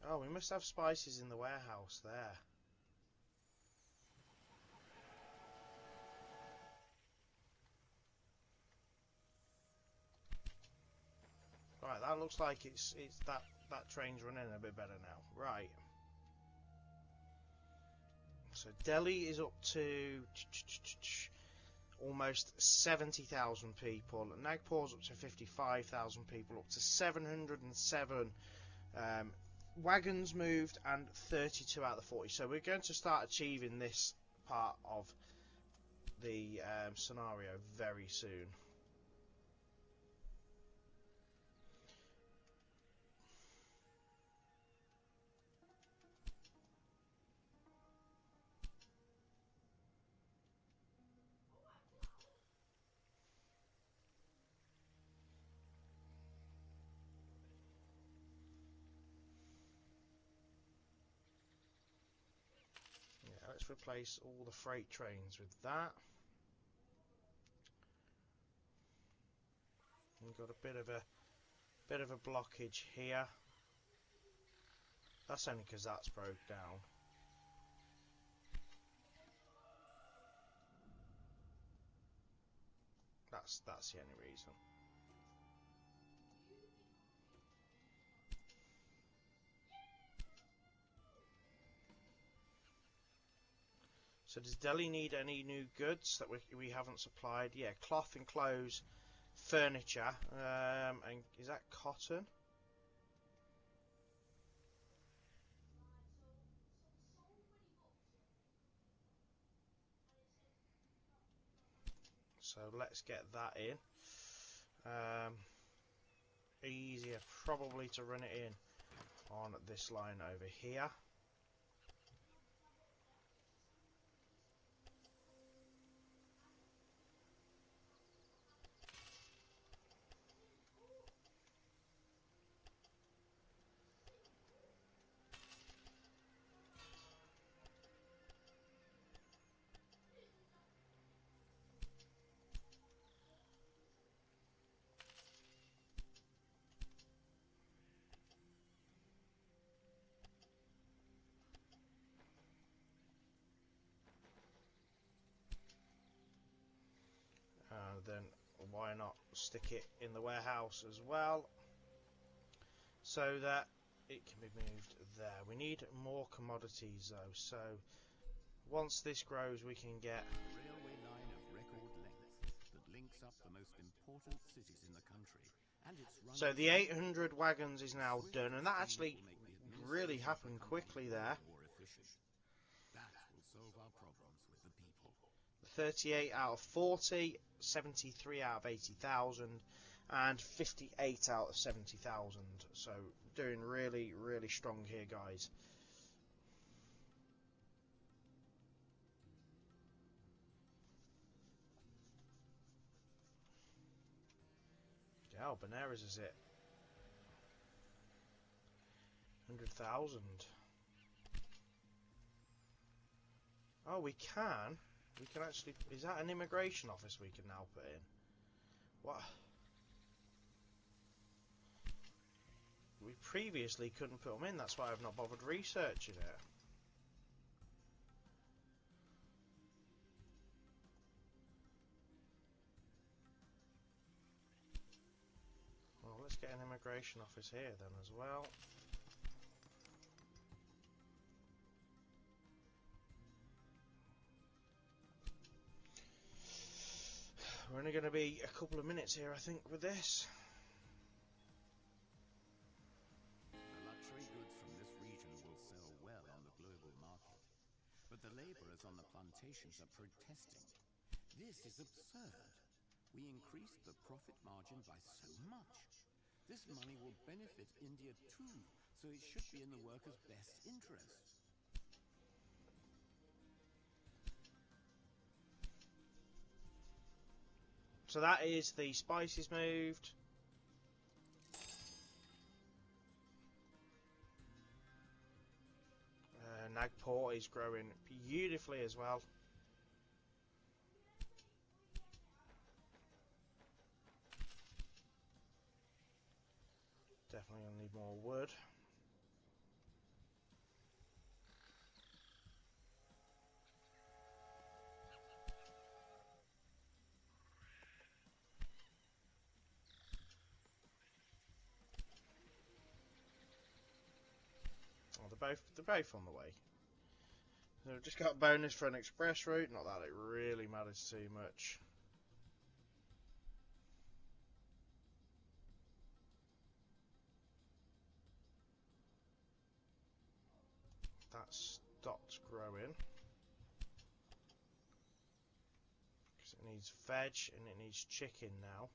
[SPEAKER 1] from? Oh, we must have spices in the warehouse there. Right, that looks like it's that train's running a bit better now. Right. So Delhi is up to almost 70,000 people. Nagpur's up to 55,000 people, up to 707 wagons moved, and 32 out of the 40. So we're going to start achieving this part of the scenario very soon. Let's replace all the freight trains with that. We've got a bit of a blockage here. That's only because that's broke down. That's the only reason. So does Delhi need any new goods that we haven't supplied? Yeah, cloth and clothes, furniture, and is that cotton? So let's get that in. Easier probably to run it in on this line over here. Then why not stick it in the warehouse as well, so that it can be moved there. We need more commodities though, so once this grows we can get
[SPEAKER 2] a railway line of record length that links up the most important cities in the country, and it's run.
[SPEAKER 1] So the 800 wagons is now done, and that actually really happened quickly there.
[SPEAKER 2] That will solve our problems with the people.
[SPEAKER 1] 38 out of 40, 73 out of 80,000, and 58 out of 70,000. So doing really, really strong here, guys. Yeah, Benares is it. 100,000. Oh, we can. We can actually... Is that an immigration office we can now put in? What? We previously couldn't put them in, that's why I've not bothered researching it. Well, let's get an immigration office here then as well. We're only going to be a couple of minutes here, I think, with this.
[SPEAKER 2] The luxury goods from this region will sell well on the global market, but the laborers on the plantations are protesting. This is absurd. We increased the profit margin by so much. This money will benefit India too, so it should be in the workers' best interest.
[SPEAKER 1] So that is the spices moved. Nagpur is growing beautifully as well. they're both on the way. So we've just got a bonus for an express route. Not that it really matters too much. That stopped growing because it needs veg and it needs chicken now.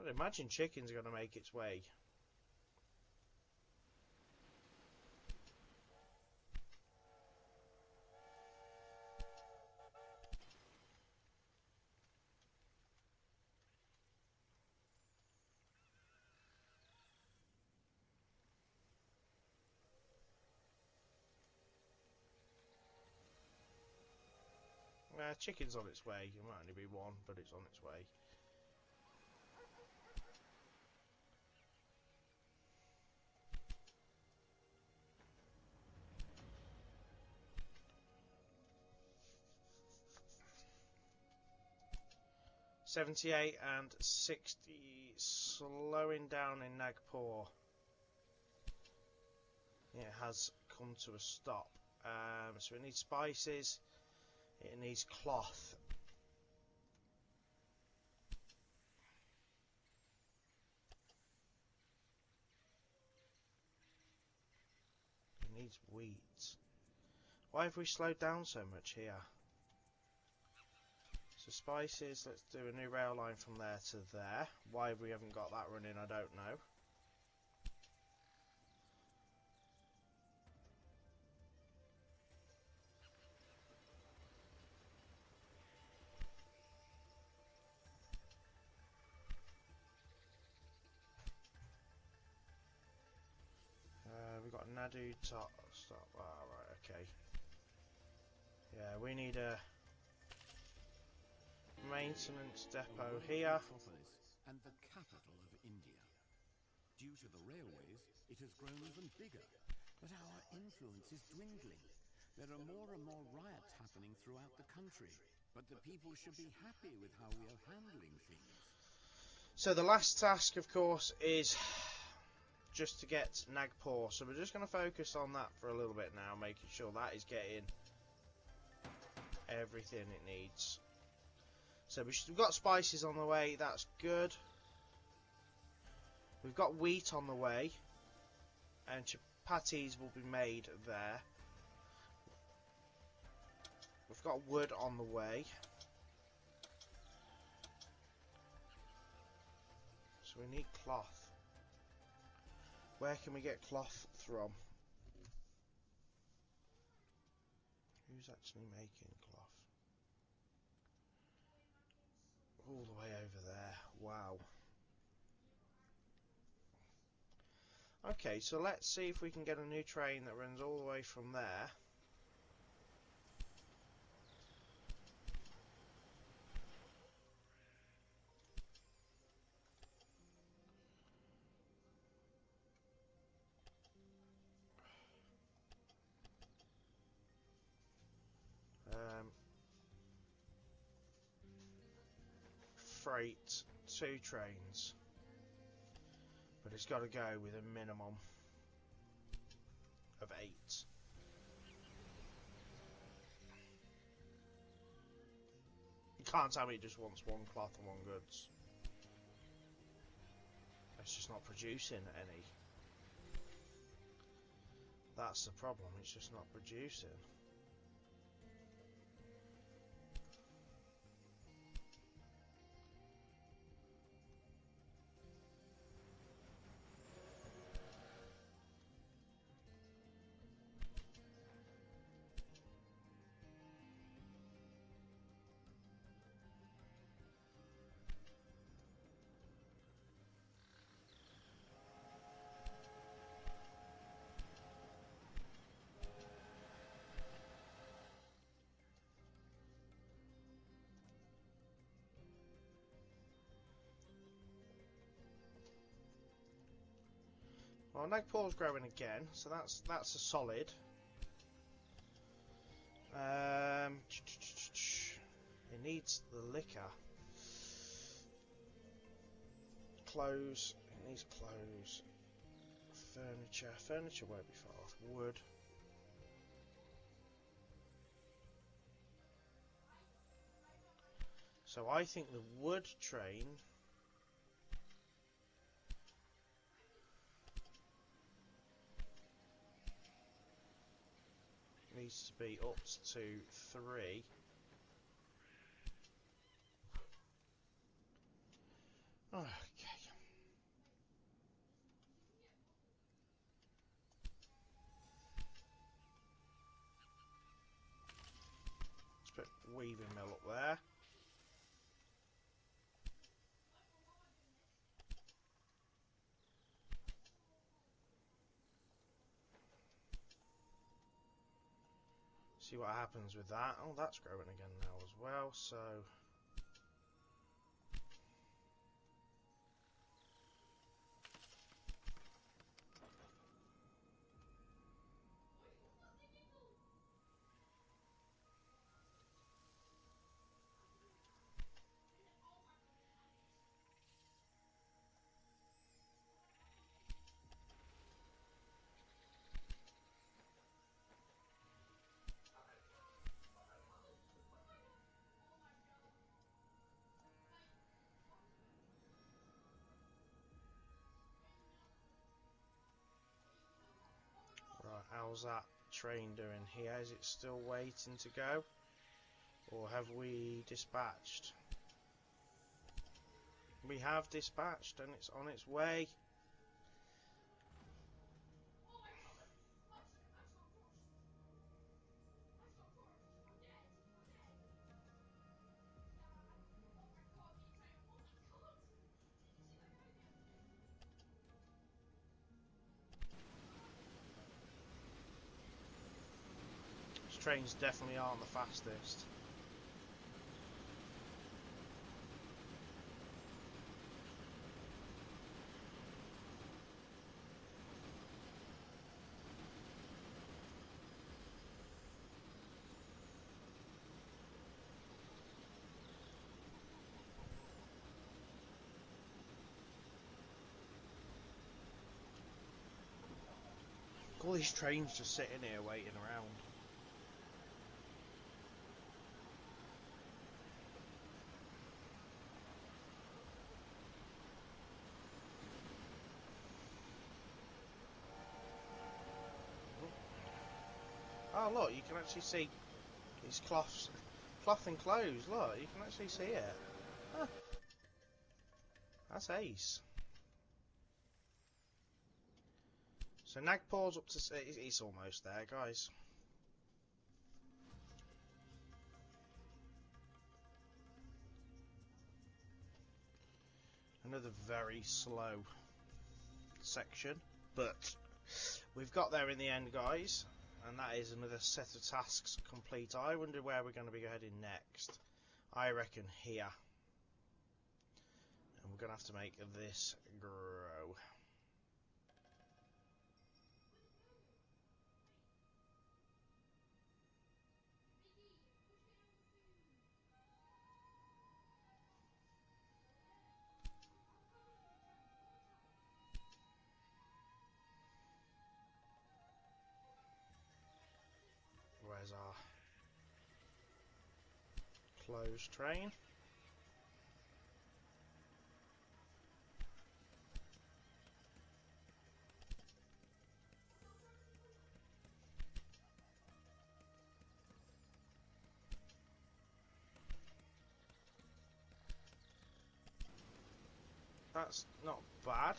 [SPEAKER 1] I'd imagine chicken's going to make its way. Chicken's on its way. It might only be one, but it's on its way. $78 and $60, slowing down in Nagpur. It has come to a stop. So it needs spices. It needs cloth. It needs wheat. Why have we slowed down so much here? So spices, let's do a new rail line from there to there. Why we haven't got that running, I don't know. We've got Nadu top stop. Ah, right, okay. Yeah, we need a maintenance depot here.
[SPEAKER 2] And the capital of India. Due to the railways, it has grown even bigger, but our influence is dwindling. There are more and more riots happening throughout the country, but the people should be happy with how we are handling things.
[SPEAKER 1] So the last task, of course, is just to get Nagpur. So we're just going to focus on that for a little bit now, making sure that is getting everything it needs. So we've got spices on the way, that's good. We've got wheat on the way, and chapatis will be made there. We've got wood on the way. So we need cloth. Where can we get cloth from? Who's actually making cloth? All the way over there. Wow. Okay, so let's see if we can get a new train that runs all the way from there. Freight 2 trains, but it's got to go with a minimum of 8. You can't tell me it just wants one cloth and one goods. It's just not producing any. That's the problem, it's just not producing. Well, Nagpur's growing again, so that's a solid. It needs the liquor. Clothes. It needs clothes. Furniture. Furniture won't be far off. Wood. So I think the wood train needs to be up to 3. Okay. Let's put weaving mill up there. See what happens with that. Oh, that's growing again now as well, so... How's that train doing here? Is it still waiting to go? Or have we dispatched? We have dispatched and it's on its way. These trains definitely aren't the fastest. All these trains just sitting here waiting around. Oh look, you can actually see these cloth enclosed. Look, you can actually see it. Huh. That's ace. So Nagpur's up to... It's almost there, guys. Another very slow section, but we've got there in the end, guys. And that is another set of tasks complete. I wonder where we're going to be heading next. I reckon here. And we're going to have to make this grow. Where's our closed train? That's not bad.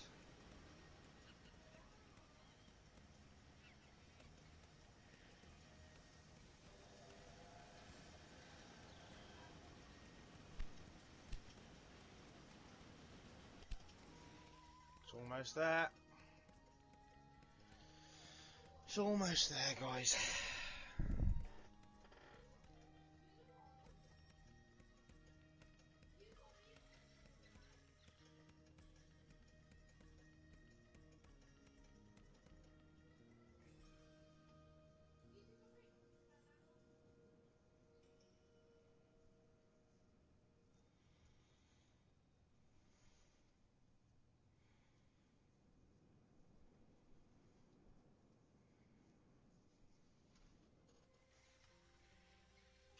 [SPEAKER 1] It's almost there. It's almost there, guys.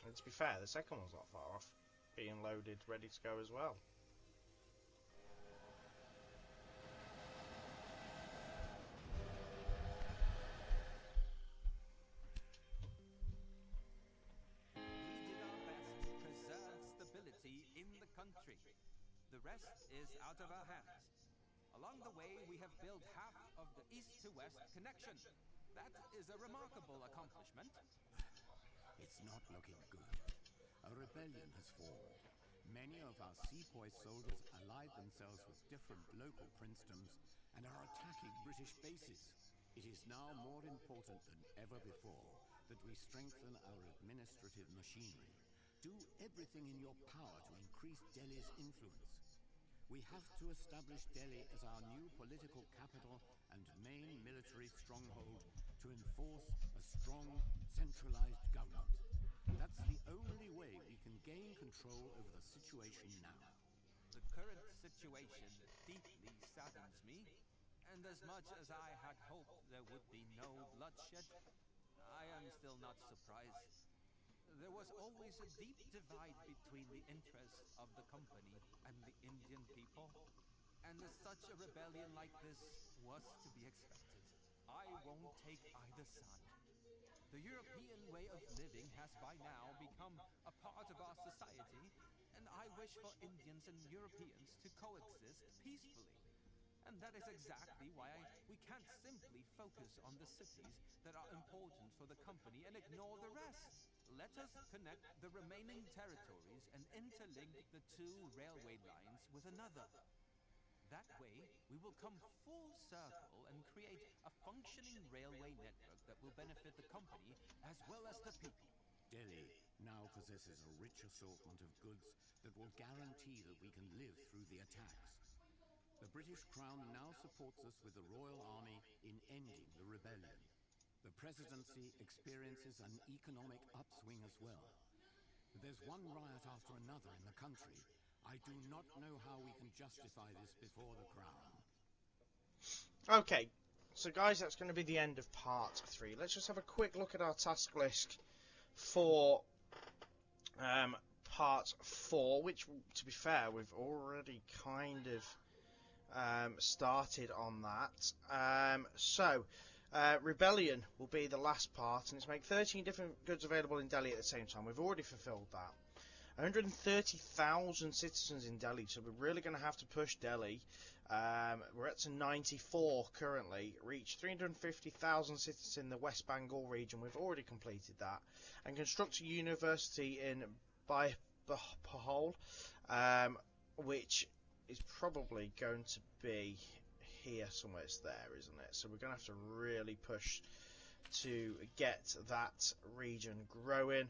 [SPEAKER 1] And to be fair, the second one's not far off, being loaded, ready to go as well.
[SPEAKER 3] The rest is out of our hands. Along the way, we have built half of the east-to-west connection. That is a remarkable accomplishment.
[SPEAKER 2] It's not looking good. A rebellion has formed. Many of our sepoy soldiers allied themselves with different local princedoms and are attacking British bases. It is now more important than ever before that we strengthen our administrative machinery. Do everything in your power to increase Delhi's influence. We have to establish Delhi as our new political capital and main military stronghold to enforce a strong, centralized government. That's the only way we can gain control over the situation now.
[SPEAKER 3] The current situation deeply saddens me, and as much as I had hoped there would be no bloodshed, I am still not surprised. There was always a deep divide between the interests of the company and the Indian people, and such a rebellion like this was to be expected. I won't take either side. The European way of living has by now become a part of our society, and I wish for Indians and Europeans to coexist peacefully. And that is exactly why we can't simply focus on the cities that are important for the company and ignore the rest. Let us connect the remaining territories and interlink the two railway lines with another. That way, we will come full circle and create a functioning railway network that will benefit the company as well as the people.
[SPEAKER 2] Delhi now possesses a rich assortment of goods that will guarantee that we can live through the attacks. The British Crown now supports us with the Royal Army in ending the rebellion. The presidency experiences an economic upswing as well. There's one riot after another in the country. I do not know how we can justify this before the Crown.
[SPEAKER 1] Okay, so guys, that's going to be the end of part 3. Let's just have a quick look at our task list for part 4, which, to be fair, we've already kind of started on that. Rebellion will be the last part, and it's make 13 different goods available in Delhi at the same time. We've already fulfilled that. 130,000 citizens in Delhi, so we're really going to have to push Delhi. We're at to 94 currently. Reach 350,000 citizens in the West Bengal region. We've already completed that. And construct a university in Bilaspur, which is probably going to be here somewhere. It's there, isn't it? So we're going to have to really push to get that region growing.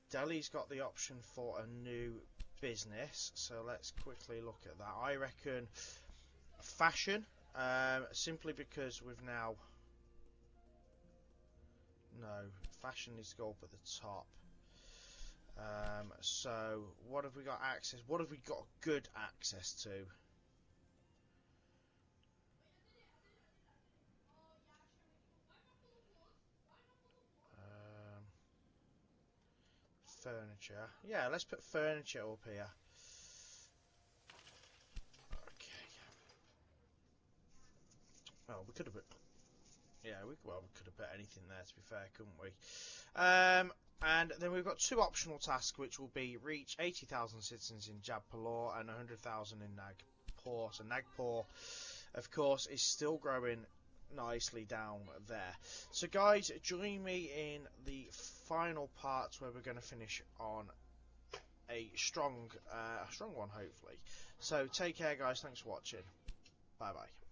[SPEAKER 1] Delhi's got the option for a new business, so let's quickly look at that. I reckon fashion, simply because we've now... No, fashion needs to go up at the top. So what have we got access? What have we got good access to? Furniture. Yeah, let's put furniture up here. Okay. Well, we could have put... Yeah, we could have put anything there, to be fair, couldn't we? And then we've got 2 optional tasks, which will be reach 80,000 citizens in Jaipur and 100,000 in Nagpur. So Nagpur, of course, is still growing nicely down there. So guys, join me in the final part where we're going to finish on a strong one, hopefully. So take care, guys. Thanks for watching. Bye bye.